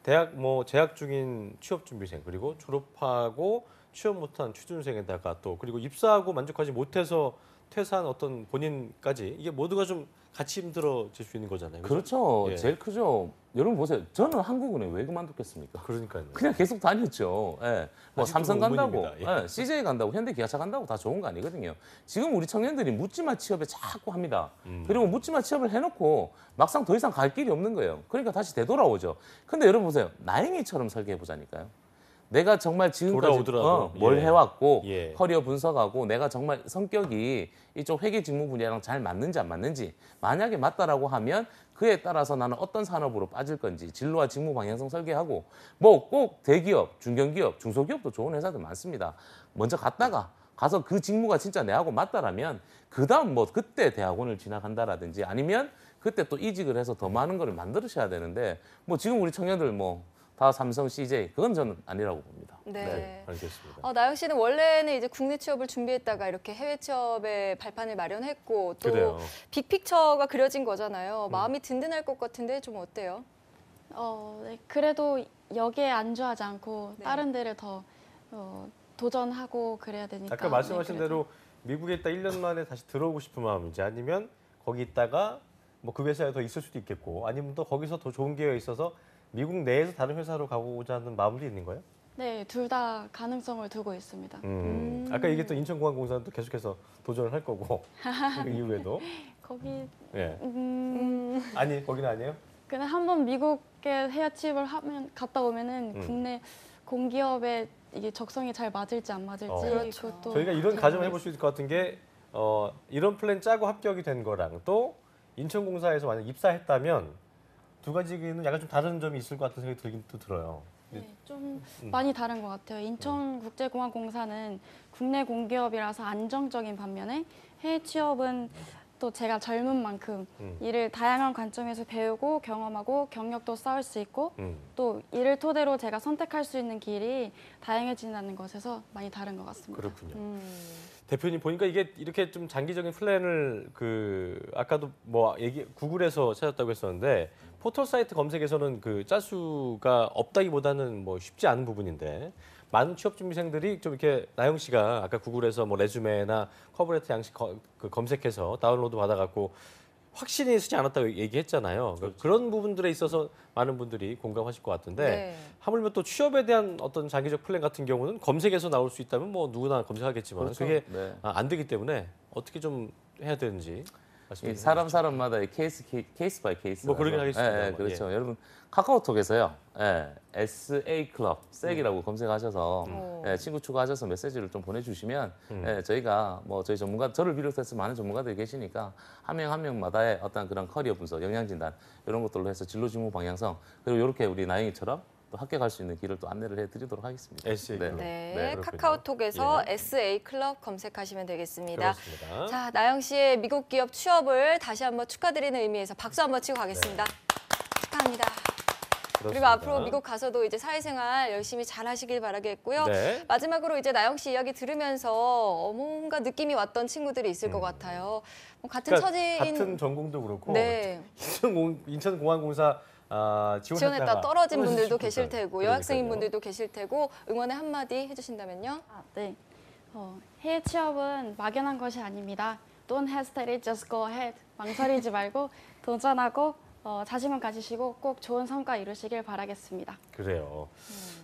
대학 재학 중인 취업 준비생 그리고 졸업하고 취업 못한 취준생에다가 또 그리고 입사하고 만족하지 못해서 퇴사한 어떤 본인까지 이게 모두가 좀 같이 힘들어질 수 있는 거잖아요. 그죠? 그렇죠. 예. 제일 크죠. 여러분 보세요. 저는 한국은행 왜 그만뒀겠습니까? 그러니까요. 그냥 계속 다녔죠. 예. 뭐 아직도 삼성 간다고, 의문입니다. 예. CJ 간다고, 현대기아차 간다고 다 좋은 거 아니거든요. 지금 우리 청년들이 묻지마 취업에 자꾸 합니다. 그리고 묻지마 취업을 해놓고 막상 더 이상 갈 길이 없는 거예요. 그러니까 다시 되돌아오죠. 근데 여러분 보세요. 나영이처럼 설계해 보자니까요. 내가 정말 지금까지 돌아오더라도. 뭘 예. 해왔고 예. 커리어 분석하고 내가 정말 성격이 이쪽 회계 직무 분야랑 잘 맞는지 안 맞는지 만약에 맞다라고 하면 그에 따라서 나는 어떤 산업으로 빠질 건지 진로와 직무 방향성 설계하고 뭐 꼭 대기업, 중견기업, 중소기업도 좋은 회사들 많습니다. 먼저 갔다가 가서 그 직무가 진짜 내하고 맞다라면 그다음 뭐 그때 대학원을 진학한다라든지 아니면 그때 또 이직을 해서 더 많은 걸 만들으셔야 되는데 뭐 지금 우리 청년들 뭐 다 삼성, CJ 그건 저는 아니라고 봅니다. 네. 알겠습니다. 나영 씨는 원래는 이제 국내 취업을 준비했다가 이렇게 해외 취업의 발판을 마련했고 또 그래요. 빅픽처가 그려진 거잖아요. 마음이 든든할 것 같은데 좀 어때요? 네, 그래도 여기에 안주하지 않고 네. 다른 데를 더 도전하고 그래야 되니까. 아까 말씀하신 네, 그래도. 대로 미국에 있다 1년 만에 다시 들어오고 싶은 마음인지 아니면 거기 있다가 뭐 그 회사에 더 있을 수도 있겠고 아니면 또 거기서 더 좋은 기회가 있어서 미국 내에서 다른 회사로 가고자 하는 마음도 있는 거예요? 네, 둘 다 가능성을 두고 있습니다. 아까 이게 또 인천공항공사도 계속해서 도전을 할 거고 그 이후에도 거기 예. 아니 거기는 아니에요? 그냥 한번 미국에 해외 취업을 갔다 오면은 국내 공기업에 이게 적성이 잘 맞을지 안 맞을지 그렇죠. 그것도 저희가 이런 잘 가정을 해볼 수 있을 것 같은 게 이런 플랜 짜고 합격이 된 거랑 또 인천공사에서 만약 입사했다면 두 가지는 약간 좀 다른 점이 있을 것 같은 생각이 들긴 또 들어요. 네, 좀 많이 다른 것 같아요. 인천국제공항공사는 국내 공기업이라서 안정적인 반면에 해외 취업은 또 제가 젊은 만큼 일을 다양한 관점에서 배우고 경험하고 경력도 쌓을 수 있고 또 이를 토대로 제가 선택할 수 있는 길이 다양해진다는 것에서 많이 다른 것 같습니다. 그렇군요. 대표님 보니까 이게 이렇게 좀 장기적인 플랜을 아까도 뭐 구글에서 찾았다고 했었는데 포털 사이트 검색에서는 그 짤수가 없다기보다는 뭐 쉽지 않은 부분인데 많은 취업 준비생들이 좀 이렇게 나영 씨가 아까 구글에서 뭐 레주메나 커버레터 양식 검색해서 다운로드 받아갖고 확신이 쓰지 않았다고 얘기했잖아요. 그렇죠. 그런 부분들에 있어서 많은 분들이 공감하실 것 같은데 네. 하물며 또 취업에 대한 어떤 장기적 플랜 같은 경우는 검색에서 나올 수 있다면 뭐 누구나 검색하겠지만 그렇죠. 그게 네. 안 되기 때문에 어떻게 좀 해야 되는지 말씀 이 좀 사람마다 케이스 바이 케이스. 뭐 그러긴 하겠습니다. 그렇죠. 여러분 카카오톡에서요. SA 클럽 섹이라고 검색하셔서 친구 추가하셔서 메시지를 좀 보내주시면 저희가 뭐 저희 저를 비롯해서 많은 전문가들이 계시니까 한 명 한 명마다의 어떤 그런 커리어 분석, 영양 진단 이런 것들로 해서 진로 직무 방향성 그리고 이렇게 우리 나영이처럼 또 합격할 수 있는 길을 또 안내를 해드리도록 하겠습니다. SA 클럽. 네, 그렇군요. 카카오톡에서 예. SA 클럽 검색하시면 되겠습니다. 그렇습니다. 자, 나영 씨의 미국 기업 취업을 다시 한번 축하드리는 의미에서 박수 한번 치고 가겠습니다. 축하합니다. 그리고 그렇습니다. 앞으로 미국 가서도 이제 사회생활 열심히 잘 하시길 바라겠고요. 네. 마지막으로 이제 나영 씨 이야기 들으면서 뭔가 느낌이 왔던 친구들이 있을 것 같아요. 뭐 같은 그러니까 처지인 같은 전공도 그렇고 네. 인천공항공사 지원했다 떨어진 분들도 계실 테고 그러니까요. 여학생인 분들도 계실 테고 응원의 한마디 해주신다면요. 네. 해외 취업은 막연한 것이 아닙니다. Don't hesitate, just go ahead. 망설이지 말고 도전하고 자신감 가지시고 꼭 좋은 성과 이루시길 바라겠습니다. 그래요.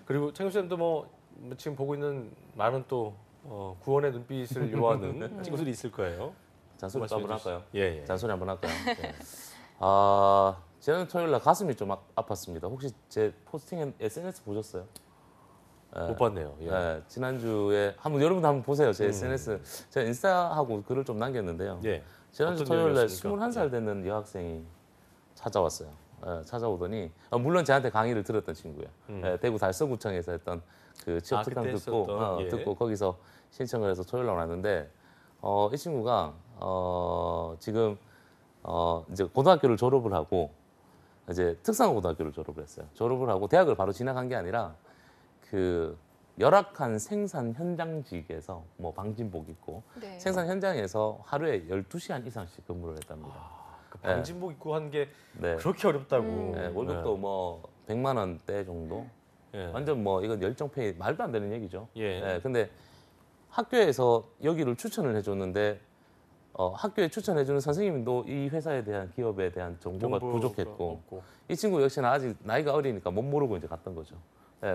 그리고 창규 쌤도 뭐 지금 보고 있는 많은 또 구원의 눈빛을 요하는 친구들이 있을 거예요. 잔소리 말씀해 한번 주시죠. 할까요? 예, 예. 잔소리 한번 할까요? 지난 토요일 날 가슴이 좀 아팠습니다. 혹시 제 포스팅 SNS 보셨어요? 못 봤네요. 예. 네, 지난주에 여러분도 한번 보세요. 제 SNS 제가 인스타하고 글을 좀 남겼는데요. 예. 지난주 어떤 토요일 날 내용이었습니까? 21살 되는 여학생이 찾아왔어요. 찾아오더니 물론 저한테 강의를 들었던 친구예요. 대구 달서구청에서 했던 그 취업 특강 그때 듣고 했었던, 예. 듣고 거기서 신청을 해서 토요일 날 왔는데 이 친구가 지금 이제 고등학교를 졸업을 하고 이제 특성고등학교를 졸업을 했어요. 졸업을 하고 대학을 바로 진학한 게 아니라 그 열악한 생산 현장직에서 뭐 방진복 입고 네. 생산 현장에서 하루에 12시간 이상씩 근무를 했답니다. 그 방진복 입고 한 게 네. 그렇게 어렵다고. 네, 월급도 뭐 100만 원대 정도. 예. 완전 뭐 이건 열정페이 말도 안 되는 얘기죠. 예. 근데 학교에서 여기를 추천을 해줬는데 학교에 추천해주는 선생님도 이 회사에 대한 기업에 대한 정보가 부족했고 없고. 이 친구 역시나 아직 나이가 어리니까 못 모르고 이제 갔던 거죠.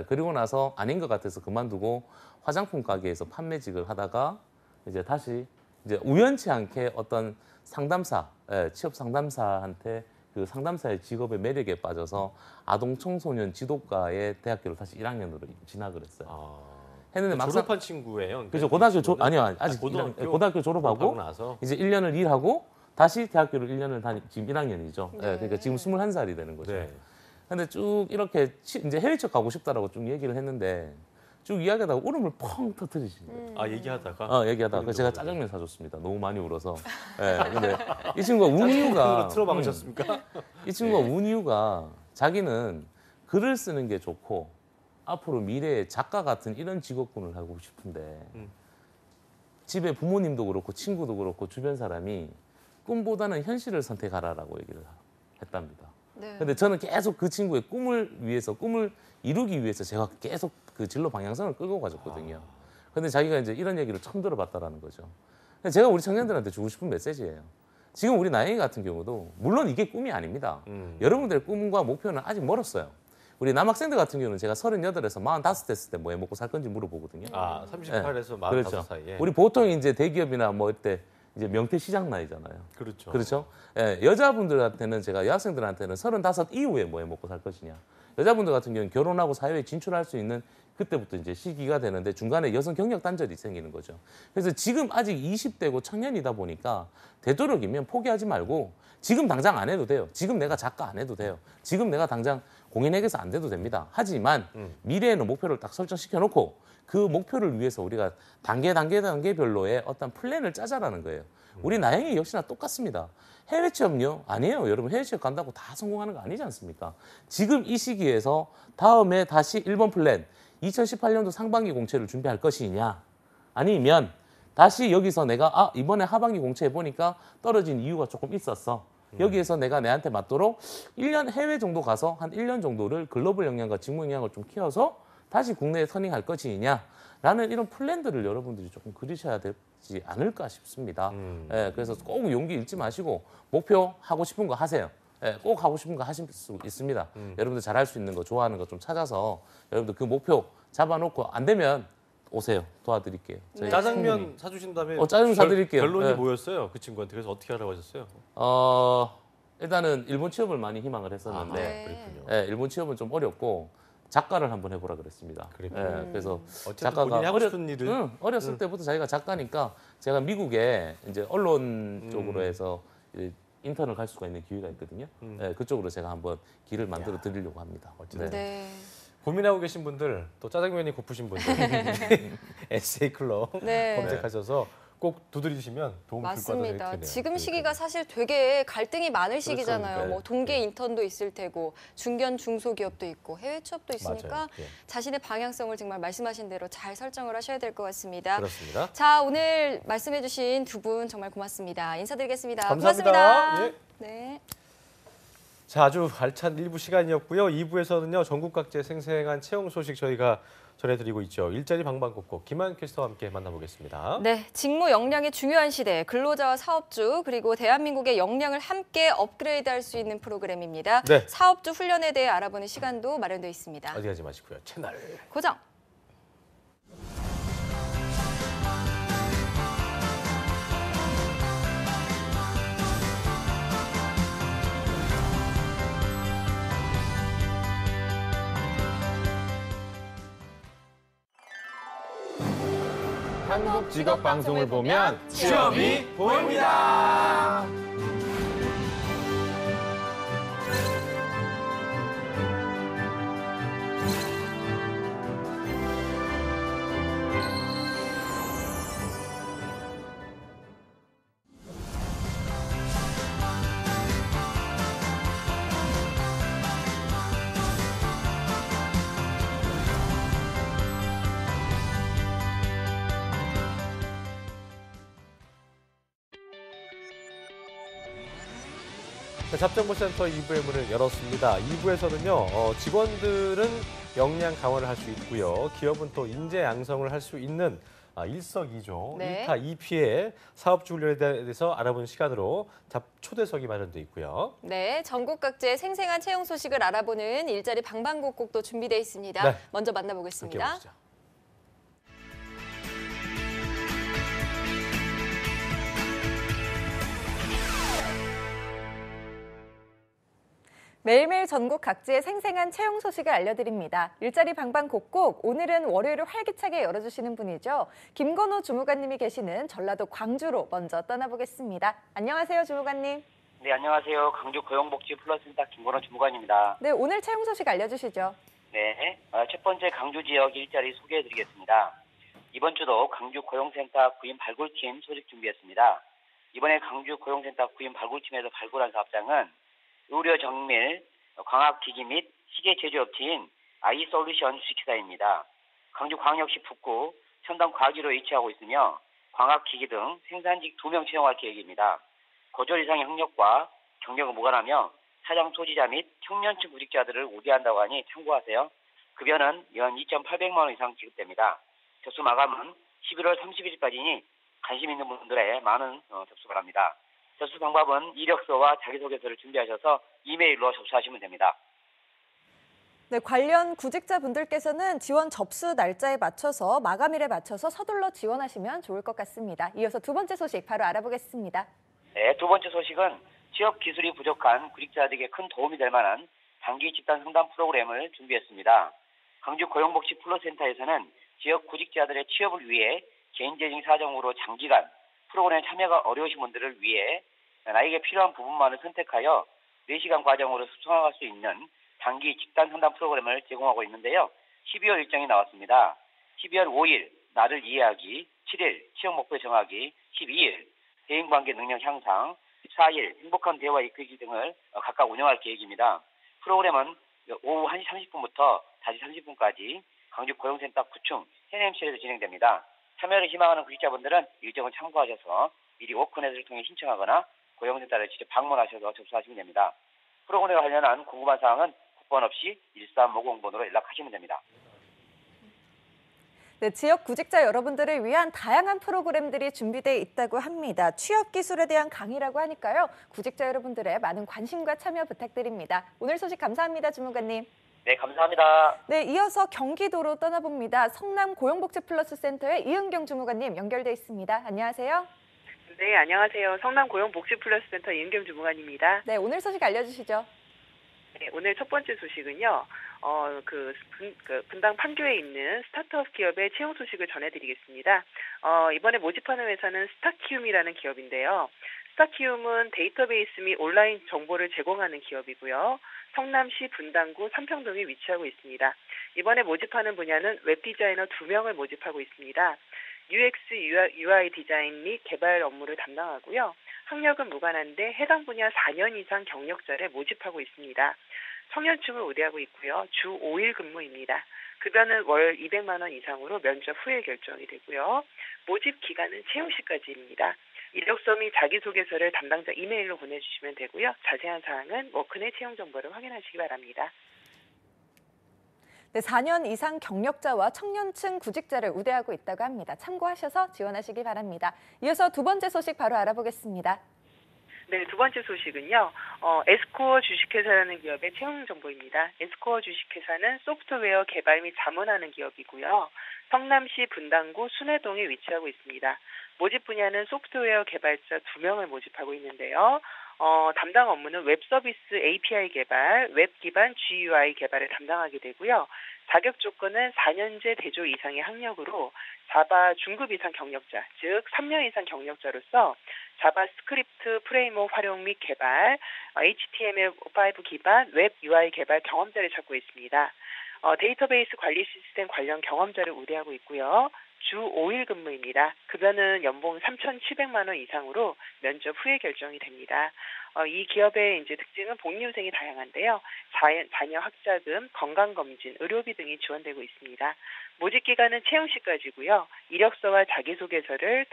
그리고 나서 아닌 것 같아서 그만두고 화장품 가게에서 판매직을 하다가 이제 다시 이제 우연치 않게 어떤 상담사, 취업 상담사한테 그 상담사의 직업의 매력에 빠져서 아동 청소년 지도과의 대학교를 다시 1학년으로 진학을 했어요. 했는데 막상 졸업한 친구예요. 그죠 고등학교 아니요 아직 고등학교 졸업하고 나서 이제 1년을 일하고 다시 대학교를 1년을 지금 1학년이죠. 네. 그러니까 지금 21살이 되는 거죠. 네. 근데 쭉 이렇게 이제 해외 취업 가고 싶다라고 쭉 얘기를 했는데 쭉 이야기하다가 울음을 펑 터뜨리신 거예요. 얘기하다가 얘기하다가 그래서 제가 짜장면 사줬습니다. 너무 많이 울어서. 근데 이 친구가 운 이유가 틀어박으셨습니까? 이 친구가 운 이유가 자기는 글을 쓰는 게 좋고 앞으로 미래에 작가 같은 이런 직업군을 하고 싶은데 집에 부모님도 그렇고 친구도 그렇고 주변 사람이 꿈보다는 현실을 선택하라라고 얘기를 했답니다. 네. 근데 저는 계속 그 친구의 꿈을 이루기 위해서 제가 계속 그 진로 방향성을 끌고 가졌거든요. 근데 자기가 이제 이런 얘기를 처음 들어봤다라는 거죠. 제가 우리 청년들한테 주고 싶은 메시지예요. 지금 우리 나영이 같은 경우도 물론 이게 꿈이 아닙니다. 여러분들의 꿈과 목표는 아직 멀었어요. 우리 남학생들 같은 경우는 제가 38에서 45 됐을 때 뭐 해 먹고 살 건지 물어보거든요. 38에서 45 그렇죠. 사이에. 우리 보통 이제 대기업이나 뭐 이때 이제 명태 시장 나이잖아요. 그렇죠. 그렇죠? 여자분들한테는 제가 여학생들한테는 35 이후에 뭐 해 먹고 살 것이냐. 여자분들 같은 경우는 결혼하고 사회에 진출할 수 있는 그때부터 이제 시기가 되는데 중간에 여성 경력 단절이 생기는 거죠. 그래서 지금 아직 20대고 청년이다 보니까 되도록이면 포기하지 말고 지금 당장 안 해도 돼요. 지금 내가 작가 안 해도 돼요. 지금 내가 당장 공인회계사 안 돼도 됩니다. 하지만 미래에는 목표를 딱 설정시켜 놓고 그 목표를 위해서 우리가 단계별로의 어떤 플랜을 짜자라는 거예요. 우리 나영이 역시나 똑같습니다. 해외 취업요? 아니에요. 여러분 해외 취업 간다고 다 성공하는 거 아니지 않습니까? 지금 이 시기에서 다음에 다시 1번 플랜 2018년도 상반기 공채를 준비할 것이냐 아니면 다시 여기서 내가 이번에 하반기 공채 해보니까 떨어진 이유가 조금 있었어. 여기에서 내가 내한테 맞도록 1년 해외 정도 가서 한 1년 정도를 글로벌 역량과 직무 역량을 좀 키워서 다시 국내에 터닝할 것이냐 라는 이런 플랜들을 여러분들이 조금 그리셔야 되지 않을까 싶습니다. 그래서 꼭 용기 잃지 마시고 목표 하고 싶은 거 하세요. 꼭 하고 싶은 거 하실 수 있습니다. 여러분들 잘할 수 있는 거 좋아하는 거 좀 찾아서 여러분들 그 목표 잡아놓고 안 되면 오세요. 도와드릴게요. 저희 짜장면 사주신 다음에 짜장면 사드릴게요. 결론이 네. 뭐였어요? 그 친구한테. 그래서 어떻게 하라고 하셨어요? 일단은 일본 취업을 많이 희망을 했었는데 네. 그랬군요. 일본 취업은 좀 어렵고 작가를 한번 해보라 그랬습니다. 그랬군요. 그래서 어쨌든 본인이 하고 싶은 일을 어렸을 때부터 자기가 작가니까 제가 미국에 이제 언론 쪽으로 해서 이제 인턴을 갈 수가 있는 기회가 있거든요. 그쪽으로 제가 한번 길을 만들어 드리려고 합니다. 네. 고민하고 계신 분들 또 짜장면이 고프신 분들 에세이 클럽 네. 검색하셔서 꼭 두드리시면 도움 줄 것 같아요. 맞습니다. 지금 시기가 사실 되게 갈등이 많을 시기잖아요. 그렇죠. 뭐 동계 인턴도 있을 테고 중견 중소기업도 있고 해외 취업도 있으니까 맞아요. 예. 자신의 방향성을 정말 말씀하신 대로 잘 설정을 하셔야 될 것 같습니다. 그렇습니다. 자, 오늘 말씀해주신 두 분 정말 고맙습니다. 인사드리겠습니다. 감사합니다. 고맙습니다. 예. 네. 자, 아주 알찬 1부 시간이었고요. 2부에서는요. 전국 각지의 생생한 채용 소식 저희가 전해드리고 있죠. 일자리 방방곡곡 김한 캐스터와 함께 만나보겠습니다. 네, 직무 역량의 중요한 시대, 근로자와 사업주 그리고 대한민국의 역량을 함께 업그레이드할 수 있는 프로그램입니다. 네. 사업주 훈련에 대해 알아보는 시간도 마련되어 있습니다. 어디 가지 마시고요. 채널 고정. 한국 직업 방송을 보면 취업이 보입니다. 잡정보센터 2부의 문을 열었습니다. 2부에서는요, 직원들은 역량 강화를 할 수 있고요. 기업은 또 인재 양성을 할 수 있는 일석이조, 네. 1타 2피의 사업주 훈련에 대해서 알아보는 시간으로 초대석이 마련돼 있고요. 네, 전국 각지의 생생한 채용 소식을 알아보는 일자리 방방곡곡도 준비되어 있습니다. 네. 먼저 함께 만나보겠습니다. 보시죠. 매일매일 전국 각지의 생생한 채용 소식을 알려드립니다. 일자리 방방곡곡, 오늘은 월요일을 활기차게 열어주시는 분이죠. 김건호 주무관님이 계시는 전라도 광주로 먼저 떠나보겠습니다. 안녕하세요, 주무관님. 네, 안녕하세요. 광주 고용복지 플러스센터 김건호 주무관입니다. 네, 오늘 채용 소식 알려주시죠. 네, 첫 번째 광주 지역 일자리 소개해드리겠습니다. 이번 주도 광주 고용센터 구인 발굴팀 소식 준비했습니다. 이번에 광주 고용센터 구인 발굴팀에서 발굴한 사업장은 의료 정밀, 광학기기 및 시계 제조업체인 아이솔루션 주식회사입니다. 광주광역시 북구 첨단과기로 위치하고 있으며 광학기기 등 생산직 2명 채용할 계획입니다. 고졸 이상의 학력과 경력을 무관하며 사장 소지자 및 청년층 구직자들을 우대한다고 하니 참고하세요. 급여는 연 2,800만 원 이상 지급됩니다. 접수 마감은 11월 31일까지니 관심 있는 분들의 많은 접수 바랍니다. 접수 방법은 이력서와 자기소개서를 준비하셔서 이메일로 접수하시면 됩니다. 네, 관련 구직자분들께서는 지원 접수 날짜에 맞춰서 마감일에 맞춰서 서둘러 지원하시면 좋을 것 같습니다. 이어서 두 번째 소식 바로 알아보겠습니다. 네, 두 번째 소식은 취업 기술이 부족한 구직자들에게 큰 도움이 될 만한 단기 집단 상담 프로그램을 준비했습니다. 광주 고용복지 플러스센터에서는 지역 구직자들의 취업을 위해 개인적인 사정으로 장기간 프로그램 참여가 어려우신 분들을 위해 나에게 필요한 부분만을 선택하여 4시간 과정으로 수강할 수 있는 단기 집단 상담 프로그램을 제공하고 있는데요. 12월 일정이 나왔습니다. 12월 5일 나를 이해하기, 7일 취업 목표 정하기, 12일 대인관계 능력 향상, 14일 행복한 대화 이끌기 등을 각각 운영할 계획입니다. 프로그램은 오후 1시 30분부터 5시 30분까지 광주 고용센터 9층 해nem실에서 진행됩니다. 참여를 희망하는 구직자분들은 일정을 참고하셔서 미리 워크넷을 통해 신청하거나 고용센터를 직접 방문하셔서 접수하시면 됩니다. 프로그램에 관련한 궁금한 사항은 국번 없이 1350번으로 연락하시면 됩니다. 네, 지역 구직자 여러분들을 위한 다양한 프로그램들이 준비되어 있다고 합니다. 취업 기술에 대한 강의라고 하니까요. 구직자 여러분들의 많은 관심과 참여 부탁드립니다. 오늘 소식 감사합니다, 주무관님. 네, 감사합니다. 네, 이어서 경기도로 떠나봅니다. 성남 고용복지플러스센터의 이은경 주무관님 연결돼 있습니다. 안녕하세요. 네, 안녕하세요. 성남 고용복지플러스센터 이은경 주무관입니다. 네, 오늘 소식 알려주시죠. 네, 오늘 첫 번째 소식은요. 분당 판교에 있는 스타트업 기업의 채용 소식을 전해드리겠습니다. 이번에 모집하는 회사는 스타키움이라는 기업인데요. 스타키움은 데이터베이스 및 온라인 정보를 제공하는 기업이고요. 성남시 분당구 삼평동에 위치하고 있습니다. 이번에 모집하는 분야는 웹디자이너 2명을 모집하고 있습니다. UX, UI 디자인 및 개발 업무를 담당하고요. 학력은 무관한데 해당 분야 4년 이상 경력자를 모집하고 있습니다. 청년층을 우대하고 있고요. 주 5일 근무입니다. 급여는 월 200만 원 이상으로 면접 후에 결정이 되고요. 모집 기간은 채용 시까지입니다. 이력서 및 자기소개서를 담당자 이메일로 보내주시면 되고요. 자세한 사항은 워크넷 채용 정보를 확인하시기 바랍니다. 네, 4년 이상 경력자와 청년층 구직자를 우대하고 있다고 합니다. 참고하셔서 지원하시기 바랍니다. 이어서 두 번째 소식 바로 알아보겠습니다. 네, 두 번째 소식은요. 에스코어 주식회사라는 기업의 채용 정보입니다. 에스코어 주식회사는 소프트웨어 개발 및 자문하는 기업이고요. 성남시 분당구 순회동에 위치하고 있습니다. 모집 분야는 소프트웨어 개발자 2명을 모집하고 있는데요. 담당 업무는 웹 서비스 API 개발, 웹 기반 GUI 개발을 담당하게 되고요. 자격 조건은 4년제 대졸 이상의 학력으로 자바 중급 이상 경력자, 즉 3년 이상 경력자로서 자바스크립트 프레임워크 활용 및 개발, HTML5 기반 웹 UI 개발 경험자를 찾고 있습니다. 데이터베이스 관리 시스템 관련 경험자를 우대하고 있고요. 주 5일 근무입니다. 급여는 연봉 3,700만 원 이상으로 면접 후에 결정이 됩니다. 이 기업의 이제 특징은 복리 후생이 다양한데요. 자녀 학자금, 건강검진, 의료비 등이 지원되고 있습니다. 모집 기간은 채용 시까지고요. 이력서와 자기소개서를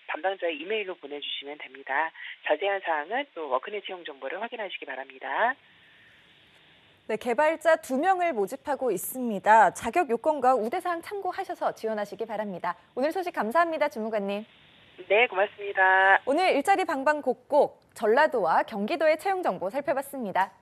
담당자의 이메일로 보내주시면 됩니다. 자세한 사항은 또 워크넷 채용 정보를 확인하시기 바랍니다. 네, 개발자 2명을 모집하고 있습니다. 자격 요건과 우대사항 참고하셔서 지원하시기 바랍니다. 오늘 소식 감사합니다, 주무관님. 네, 고맙습니다. 오늘 일자리 방방곡곡 전라도와 경기도의 채용 정보 살펴봤습니다.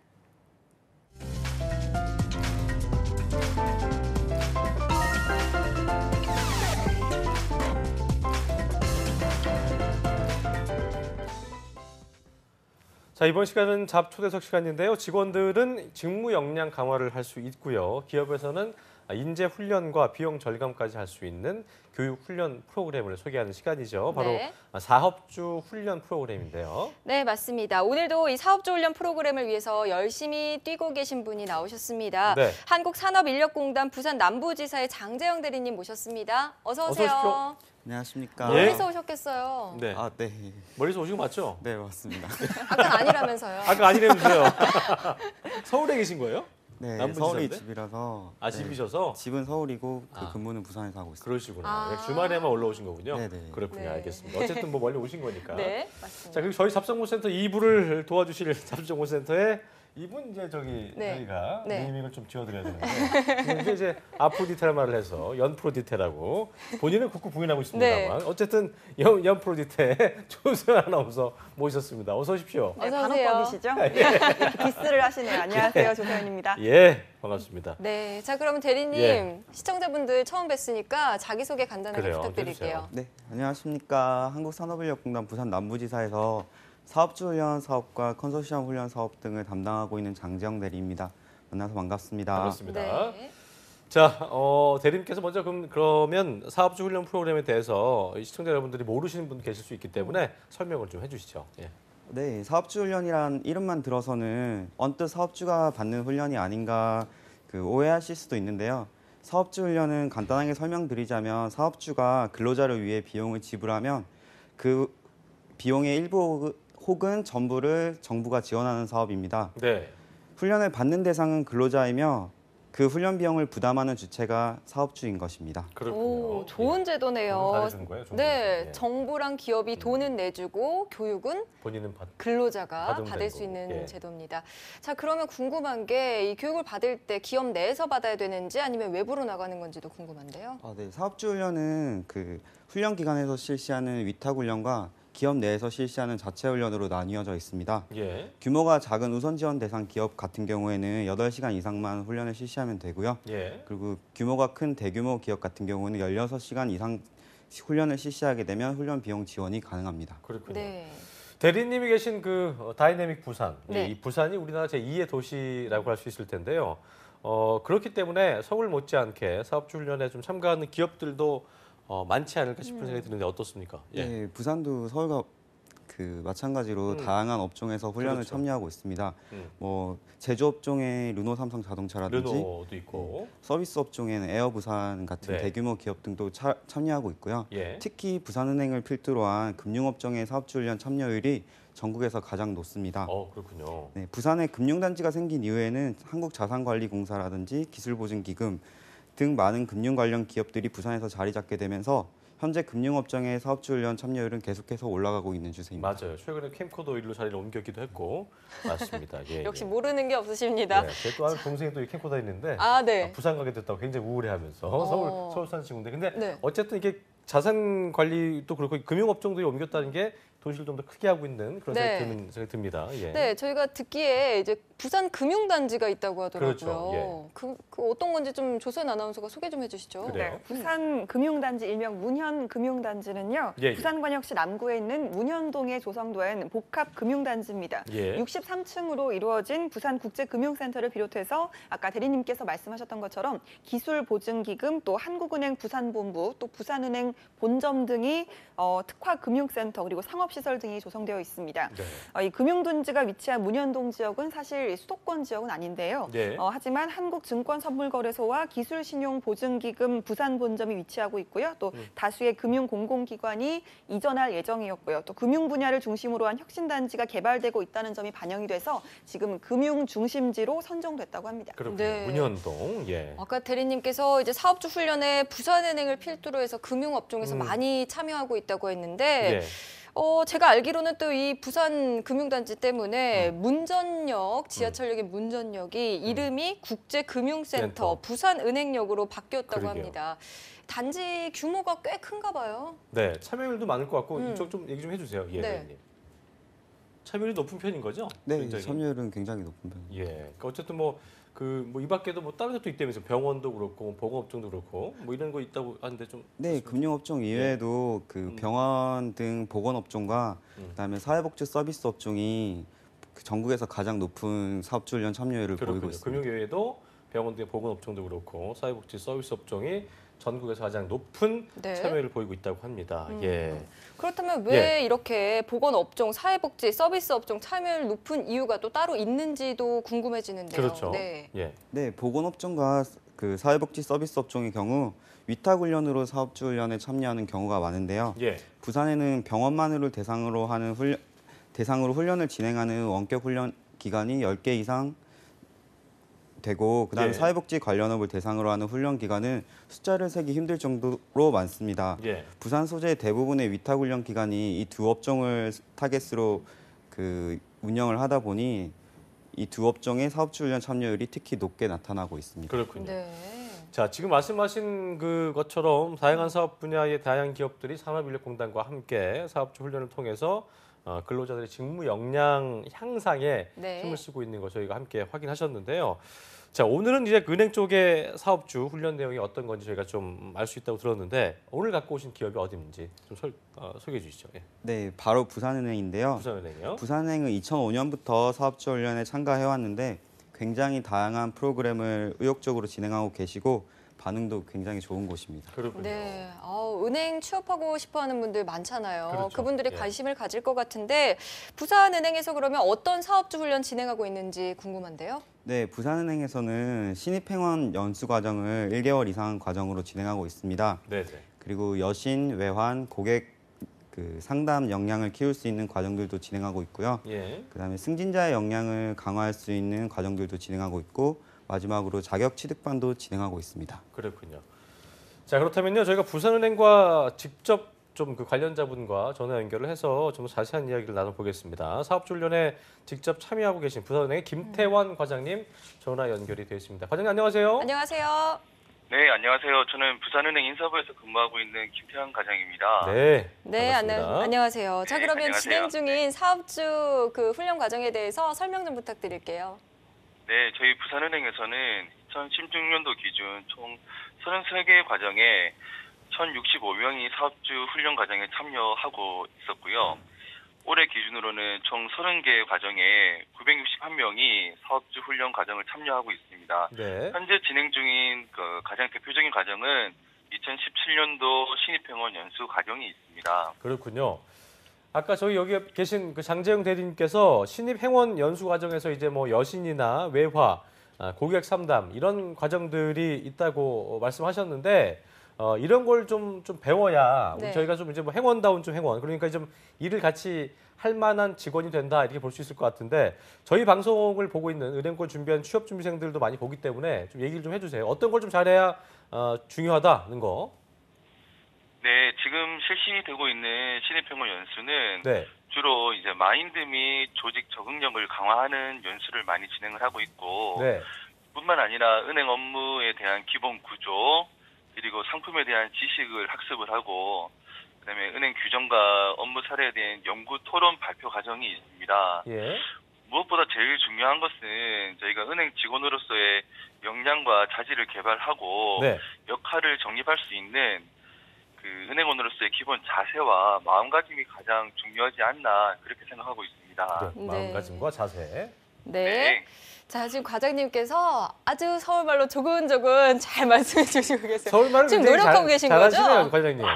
자, 이번 시간은 잡 초대석 시간인데요. 직원들은 직무 역량 강화를 할 수 있고요. 기업에서는 인재 훈련과 비용 절감까지 할 수 있는 교육 훈련 프로그램을 소개하는 시간이죠. 바로 네. 사업주 훈련 프로그램인데요. 네, 맞습니다. 오늘도 이 사업주 훈련 프로그램을 위해서 열심히 뛰고 계신 분이 나오셨습니다. 네. 한국산업인력공단 부산 남부지사의 장재영 대리님 모셨습니다. 어서 오세요. 어서 오십시오. 안녕하십니까. 예. 멀리서 오셨겠어요. 네. 네. 멀리서 오신 거 맞죠? 네, 맞습니다. 아까 아니라면서요. 아까 아니라면서요. 서울에 계신 거예요? 네, 남부지사인데? 서울이 집이라서. 아, 집이셔서? 집은 서울이고 아. 근무는 부산에서 하고 있습니다. 그러시구나. 아. 주말에만 올라오신 거군요. 네네. 그렇군요. 네. 알겠습니다. 어쨌든 뭐 멀리 오신 거니까. 네, 맞습니다. 자, 그리고 저희 잡정보센터 2부를 도와주실 잡정보센터에 이분 이제 네. 저희가 네. 네이밍을 좀 지어드려야 되는데 이제 앞으로 디테일 말을 해서 연프로 디테일하고 본인은 굳고 부인하고 있습니다만 네. 어쨌든 연프로 디테일 조수연 아나운서 모셨습니다. 어서 오십시오. 어서 오세요. 단어법이시죠? 디스를 하시네요. 안녕하세요. 조소연입니다. 예, 반갑습니다. 네, 자 그러면 대리님 예. 시청자분들 처음 뵀으니까 자기소개 간단하게 그래요. 부탁드릴게요. 해주세요. 네, 안녕하십니까. 한국산업인력공단 부산 남부지사에서 사업주 훈련 사업과 컨소시엄 훈련 사업 등을 담당하고 있는 장재영 대리입니다. 만나서 반갑습니다. 반갑습니다. 네. 자, 대리님께서 먼저 그러면 사업주 훈련 프로그램에 대해서 시청자 여러분들이 모르시는 분 계실 수 있기 때문에 설명을 좀 해주시죠. 예. 네, 사업주 훈련이란 이름만 들어서는 언뜻 사업주가 받는 훈련이 아닌가 오해하실 수도 있는데요. 사업주 훈련은 간단하게 설명드리자면 사업주가 근로자를 위해 비용을 지불하면 그 비용의 일부 혹은 전부를 정부가 지원하는 사업입니다. 네. 훈련을 받는 대상은 근로자이며 그 훈련 비용을 부담하는 주체가 사업주인 것입니다. 그렇군요. 오, 좋은 예. 제도네요. 잘해주는 거예요, 좋은 네, 제도. 예. 정부랑 기업이 돈은 내주고 교육은 본인은 근로자가 받으면 받을 되는 수 있는 거고. 예. 제도입니다. 자, 그러면 궁금한 게 이 교육을 받을 때 기업 내에서 받아야 되는지 아니면 외부로 나가는 건지도 궁금한데요. 네, 사업주 훈련은 훈련 기관에서 실시하는 위탁 훈련과 기업 내에서 실시하는 자체 훈련으로 나뉘어져 있습니다. 예. 규모가 작은 우선 지원 대상 기업 같은 경우에는 8시간 이상만 훈련을 실시하면 되고요. 예. 그리고 규모가 큰 대규모 기업 같은 경우는 16시간 이상 훈련을 실시하게 되면 훈련 비용 지원이 가능합니다. 그렇군요. 네. 대리님이 계신 다이내믹 부산, 네. 이 부산이 우리나라 제2의 도시라고 할 수 있을 텐데요. 그렇기 때문에 서울 못지않게 사업주 훈련에 좀 참가하는 기업들도 많지 않을까 싶은 생각이 드는데 어떻습니까? 예. 네, 부산도 서울과 마찬가지로 다양한 업종에서 훈련을 그렇죠. 참여하고 있습니다. 음. 제조업종의 르노 삼성 자동차라든지 르노도 있고. 서비스 업종에는 에어부산 같은 네. 대규모 기업 등도 참여하고 있고요. 예. 특히 부산은행을 필두로 한 금융업종의 사업주 훈련 참여율이 전국에서 가장 높습니다. 그렇군요. 네, 부산에 금융단지가 생긴 이후에는 한국자산관리공사라든지 기술보증기금 등 많은 금융 관련 기업들이 부산에서 자리 잡게 되면서 현재 금융업종의 사업주 훈련 참여율은 계속해서 올라가고 있는 추세입니다. 맞아요. 최근에 캠코더 일로 자리를 옮겼기도 했고. 맞습니다. 예, 역시 예. 모르는 게 없으십니다. 네, 제또 아는 동생이 또 캠코더 있는데 아, 네. 부산 가게 됐다고 굉장히 우울해하면서 서울 사는 친구인데 근데 네. 어쨌든 이게 자산 관리도 그렇고 금융업종들이 옮겼다는 게 도시를 좀 더 크게 하고 있는 그런 네. 생각이 듭니다. 예. 네, 저희가 듣기에 이제 부산 금융단지가 있다고 하더라고요. 그렇죠. 그 어떤 건지 좀 조선 아나운서가 소개 좀 해주시죠. 그래요. 부산 금융단지 일명 문현 금융단지는요. 예, 예. 부산광역시 남구에 있는 문현동에 조성된 복합 금융단지입니다. 예. 63층으로 이루어진 부산국제금융센터를 비롯해서 아까 대리님께서 말씀하셨던 것처럼 기술보증기금 또 한국은행 부산본부 또 부산은행 본점 등이 특화 금융센터 그리고 상업 사업시설 등이 조성되어 있습니다. 네. 이 금융둔지가 위치한 문현동 지역은 사실 수도권 지역은 아닌데요. 네. 하지만 한국증권선물거래소와 기술신용보증기금 부산 본점이 위치하고 있고요. 또 다수의 금융공공기관이 이전할 예정이었고요. 또 금융 분야를 중심으로 한 혁신단지가 개발되고 있다는 점이 반영이 돼서 지금 금융 중심지로 선정됐다고 합니다. 그렇군요. 네. 문현동. 예. 아까 대리님께서 이제 사업주 훈련에 부산은행을 필두로 해서 금융업종에서 많이 참여하고 있다고 했는데 예. 제가 알기로는 또 이 부산 금융단지 때문에 문전역, 지하철역의 문전역이 이름이 국제금융센터 센터. 부산은행역으로 바뀌었다고 그러게요. 합니다. 단지 규모가 꽤 큰가 봐요. 네, 참여율도 많을 것 같고 이쪽 좀 얘기 좀 해주세요. 예, 네. 대리님. 참여율이 높은 편인 거죠? 네, 굉장히? 참여율은 굉장히 높은 편입니다. 예. 그러니까 어쨌든 이 밖에도 다른 것도 있다면서 병원도 그렇고 보건업종도 그렇고 이런 거 있다고 하는데 좀. 네, 금융업종 이외에도 그 병원 등 보건업종과 그다음에 사회복지 서비스 업종이 그 전국에서 가장 높은 사업주 훈련 참여율을 보이고 그렇군요. 있습니다. 금융 외에도 병원 등 보건업종도 그렇고 사회복지 서비스 업종이 전국에서 가장 높은 네. 참여율을 보이고 있다고 합니다. 예. 그렇다면 왜 이렇게 보건업종, 사회복지, 서비스 업종 참여율 높은 이유가 또 따로 있는지도 궁금해지는데요. 그렇죠. 네. 예. 네, 보건업종과 그 사회복지 서비스 업종의 경우 위탁훈련으로 사업주 훈련에 참여하는 경우가 많은데요. 예. 부산에는 병원만을 대상으로 훈련을 진행하는 원격 훈련 기관이 10개 이상 되고 그다음에 예. 사회복지 관련업을 대상으로 하는 훈련 기관은 숫자를 세기 힘들 정도로 많습니다. 예. 부산 소재 대부분의 위탁 훈련 기관이 이 두 업종을 타겟으로 그 운영을 하다 보니 이 두 업종의 사업주 훈련 참여율이 특히 높게 나타나고 있습니다. 그렇군요. 네. 자, 지금 말씀하신 그것처럼 다양한 사업 분야의 다양한 기업들이 산업인력공단과 함께 사업주 훈련을 통해서 근로자들의 직무 역량 향상에 네. 힘을 쓰고 있는 거 저희가 함께 확인하셨는데요. 자, 오늘은 이제 은행 쪽의 사업주 훈련 내용이 어떤 건지 저희가 좀 알 수 있다고 들었는데 오늘 갖고 오신 기업이 어디인지 좀 소개해 주시죠. 예. 네, 바로 부산은행인데요. 부산은행이요. 부산은행은 2005년부터 사업주 훈련에 참가해 왔는데 굉장히 다양한 프로그램을 의욕적으로 진행하고 계시고 반응도 굉장히 좋은 곳입니다. 그렇군요. 네, 은행 취업하고 싶어하는 분들 많잖아요. 그렇죠. 그분들이 예. 관심을 가질 것 같은데 부산은행에서 그러면 어떤 사업주 훈련 진행하고 있는지 궁금한데요. 네, 부산은행에서는 신입행원 연수 과정을 1개월 이상 과정으로 진행하고 있습니다. 네, 네. 그리고 여신, 외환, 고객 상담 역량을 키울 수 있는 과정들도 진행하고 있고요. 예. 그다음에 승진자의 역량을 강화할 수 있는 과정들도 진행하고 있고 마지막으로 자격 취득반도 진행하고 있습니다. 그렇군요. 자, 그렇다면요. 저희가 부산은행과 직접 좀 그 관련자분과 전화 연결을 해서 좀 자세한 이야기를 나눠보겠습니다. 사업주 훈련에 직접 참여하고 계신 부산은행의 김태환 과장님 전화 연결이 되어 있습니다. 과장님 안녕하세요. 안녕하세요. 네, 안녕하세요. 저는 부산은행 인사부에서 근무하고 있는 김태환 과장입니다. 네. 네, 반갑습니다. 안녕하세요. 자, 네, 그러면 안녕하세요. 진행 중인 사업주 그 훈련 과정에 대해서 설명 좀 부탁드릴게요. 네, 저희 부산은행에서는 2016년도 기준 총 33개 과정에 1,065명이 사업주 훈련 과정에 참여하고 있었고요. 올해 기준으로는 총 30개 과정에 961명이 사업주 훈련 과정을 참여하고 있습니다. 네. 현재 진행 중인 그 가장 대표적인 과정은 2017년도 신입행원 연수 과정이 있습니다. 그렇군요. 아까 저희 여기 계신 그 장재영 대리님께서 신입 행원 연수 과정에서 이제 여신이나 외화, 고객 상담 이런 과정들이 있다고 말씀하셨는데 이런 걸 좀 배워야 네. 저희가 좀 이제 행원다운 좀 행원 그러니까 좀 일을 같이 할 만한 직원이 된다 이렇게 볼 수 있을 것 같은데 저희 방송을 보고 있는 은행권 준비한 취업 준비생들도 많이 보기 때문에 좀 얘기를 좀 해주세요. 어떤 걸 좀 잘해야 중요하다는 거. 네, 지금 실시되고 있는 신입행원 연수는 네. 주로 이제 마인드 및 조직 적응력을 강화하는 연수를 많이 진행을 하고 있고, 네. 뿐만 아니라 은행 업무에 대한 기본 구조, 그리고 상품에 대한 지식을 학습을 하고, 그다음에 은행 규정과 업무 사례에 대한 연구 토론 발표 과정이 있습니다. 예. 무엇보다 제일 중요한 것은 저희가 은행 직원으로서의 역량과 자질을 개발하고 네. 역할을 정립할 수 있는 그 은행원으로서의 기본 자세와 마음가짐이 가장 중요하지 않나 그렇게 생각하고 있습니다. 네. 마음가짐과 자세. 네. 자, 지금 과장님께서 아주 서울말로 조근조근 잘 말씀해 주시고 계세요. 서울말을 지금 굉장히 노력하고 계신 잘하시네요, 거죠? 과장님.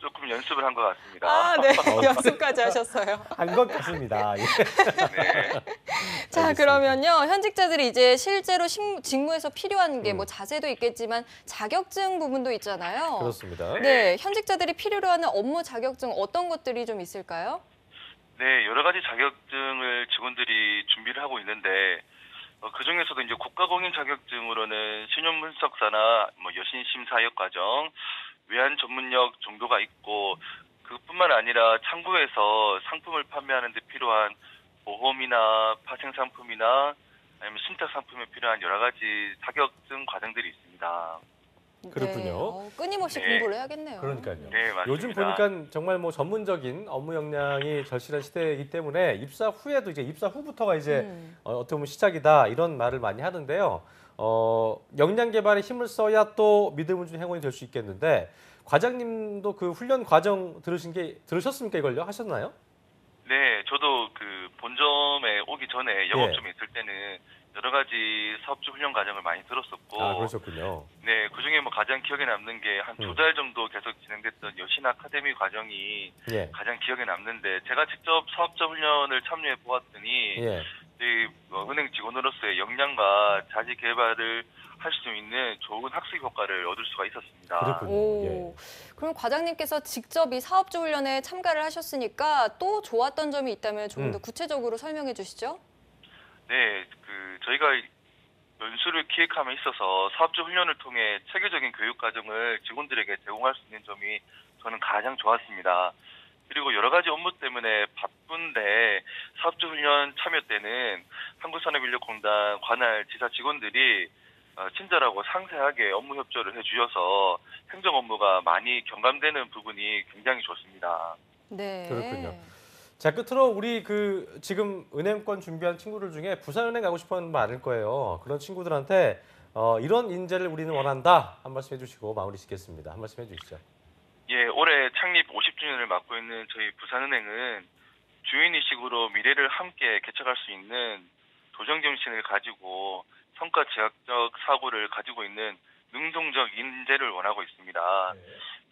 조금 연습을 한 것 같습니다. 아, 네. 연습까지 하셨어요. 한 것 같습니다. 예. 네. 자, 알겠습니다. 그러면요. 현직자들이 이제 실제로 직무에서 필요한 게 뭐 자세도 있겠지만 자격증 부분도 있잖아요. 그렇습니다. 네, 현직자들이 필요로 하는 업무 자격증 어떤 것들이 좀 있을까요? 네, 여러 가지 자격증을 직원들이 준비를 하고 있는데 그 중에서도 이제 국가공인 자격증으로는 신용분석사나 뭐 여신심사역 과정, 외환 전문력 정도가 있고 그뿐만 아니라 창구에서 상품을 판매하는 데 필요한 보험이나 파생 상품이나 아니면 신탁 상품에 필요한 여러 가지 자격증 과정들이 있습니다. 그렇군요. 네, 끊임없이 네. 공부를 해야겠네요. 그러니까요. 네, 맞습니다. 요즘 보니까 정말 뭐 전문적인 업무 역량이 절실한 시대이기 때문에 입사 후에도 이제 입사 후부터가 이제 어떻게 보면 시작이다 이런 말을 많이 하는데요. 역량 개발에 힘을 써야 또 믿음을 주는 행운이 될 수 있겠는데 과장님도 그 훈련 과정 들으셨습니까 이걸요? 하셨나요? 네, 저도 그 본점에 오기 전에 영업점에 있을 때는 여러 가지 사업주 훈련 과정을 많이 들었었고, 아 그러셨군요. 네, 그 중에 뭐 가장 기억에 남는 게 한 2달 정도 계속 진행됐던 여신 아카데미 과정이 예. 가장 기억에 남는데 제가 직접 사업자 훈련을 참여해 보았더니 예. 은행 직원으로서의 역량과 자지 개발을 할 수 있는 좋은 학습 효과를 얻을 수가 있었습니다. 그렇군요. 오, 예. 그럼 과장님께서 직접 이 사업주 훈련에 참가를 하셨으니까 또 좋았던 점이 있다면 조금 더 구체적으로 설명해 주시죠. 네, 저희가 연수를 기획함에 있어서 사업주 훈련을 통해 체계적인 교육 과정을 직원들에게 제공할 수 있는 점이 저는 가장 좋았습니다. 그리고 여러 가지 업무 때문에 바쁜데 사업주 훈련 참여 때는 한국산업인력공단 관할 지사 직원들이 친절하고 상세하게 업무 협조를 해주셔서 행정 업무가 많이 경감되는 부분이 굉장히 좋습니다. 네. 그렇군요. 자, 끝으로 우리 지금 은행권 준비한 친구들 중에 부산은행 가고 싶어하는 분 많을 거예요. 그런 친구들한테 이런 인재를 우리는 원한다 한 말씀 해주시고 마무리 짓겠습니다. 한 말씀 해주시죠. 예, 올해 창립 50주년을 맞고 있는 저희 부산은행은 주인의식으로 미래를 함께 개척할 수 있는 도전정신을 가지고 성과 지향적 사고를 가지고 있는 능동적 인재를 원하고 있습니다.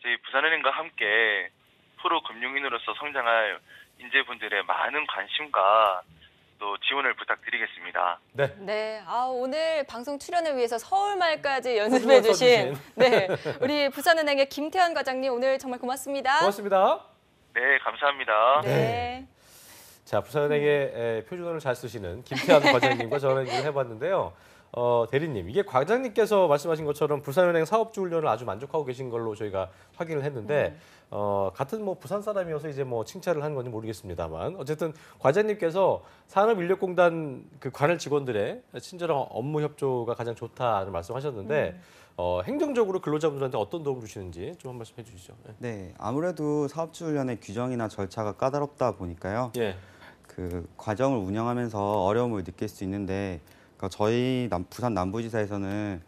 저희 부산은행과 함께 프로 금융인으로서 성장할 인재분들의 많은 관심과 또 지원을 부탁드리겠습니다. 네. 네, 오늘 방송 출연을 위해서 서울말까지 연습해 주신 네, 우리 부산은행의 김태환 과장님 오늘 정말 고맙습니다. 고맙습니다. 네, 감사합니다. 네. 자, 부산은행의 표준어를 잘 쓰시는 김태환 과장님과 저는 얘기를 해봤는데요. 대리님, 이게 과장님께서 말씀하신 것처럼 부산은행 사업주 훈련을 아주 만족하고 계신 걸로 저희가 확인을 했는데 같은 뭐 부산 사람이어서 이제 뭐 칭찬을 한 건지 모르겠습니다만 어쨌든 과장님께서 산업인력공단 그 관할 직원들의 친절한 업무 협조가 가장 좋다는 말씀하셨는데 행정적으로 근로자분들한테 어떤 도움을 주시는지 좀 한 말씀 해주시죠. 네, 아무래도 사업주 훈련의 규정이나 절차가 까다롭다 보니까요. 예. 그 과정을 운영하면서 어려움을 느낄 수 있는데 그러니까 저희 부산 남부지사에서는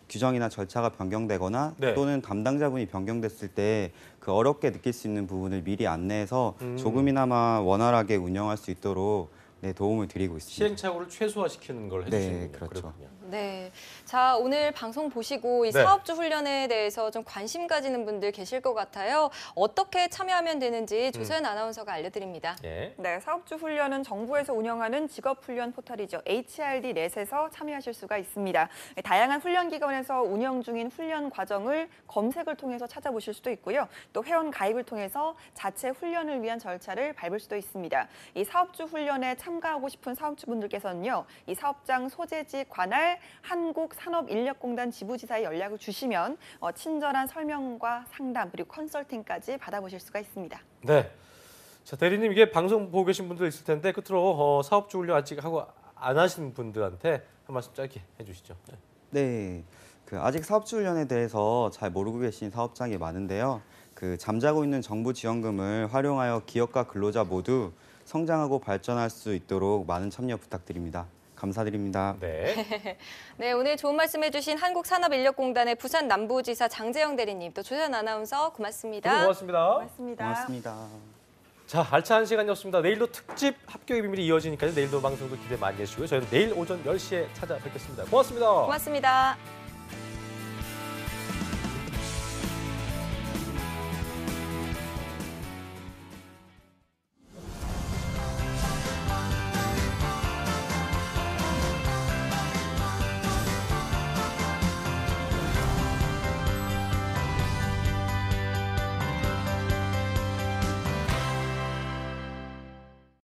규정이나 절차가 변경되거나 네. 또는 담당자분이 변경됐을 때 그 어렵게 느낄 수 있는 부분을 미리 안내해서 조금이나마 원활하게 운영할 수 있도록 도움을 드리고 있습니다. 시행착오를 최소화시키는 걸 해주시는 네, 거예요. 그렇죠. 그렇군요. 네. 자, 오늘 방송 보시고 이 네. 사업주 훈련에 대해서 좀 관심 가지는 분들 계실 것 같아요. 어떻게 참여하면 되는지 조서연 아나운서가 알려드립니다. 예. 네, 사업주 훈련은 정부에서 운영하는 직업훈련 포털이죠. HRD 넷에서 참여하실 수가 있습니다. 다양한 훈련기관에서 운영 중인 훈련 과정을 검색을 통해서 찾아보실 수도 있고요. 또 회원 가입을 통해서 자체 훈련을 위한 절차를 밟을 수도 있습니다. 이 사업주 훈련에 참가하고 싶은 사업주분들께서는요. 이 사업장 소재지 관할 한국산업인력공단 지부지사에 연락을 주시면 친절한 설명과 상담 그리고 컨설팅까지 받아보실 수가 있습니다. 네. 자, 대리님 이게 방송 보고 계신 분들 있을 텐데 끝으로 사업주 훈련 아직 하고 안 하신 분들한테 한 말씀 짧게 해주시죠. 네. 네, 아직 사업주 훈련에 대해서 잘 모르고 계신 사업장이 많은데요. 잠자고 있는 정부 지원금을 활용하여 기업과 근로자 모두 성장하고 발전할 수 있도록 많은 참여 부탁드립니다. 감사드립니다. 네. 네, 오늘 좋은 말씀 해주신 한국산업인력공단의 부산 남부지사 장재영 대리님, 또 조서연 아나운서 고맙습니다. 고맙습니다. 고맙습니다. 고맙습니다. 자, 알찬 시간이었습니다. 내일도 특집 합격의 비밀이 이어지니까요. 내일도 방송도 기대 많이 해주시고요. 저희는 내일 오전 10시에 찾아뵙겠습니다. 고맙습니다. 고맙습니다.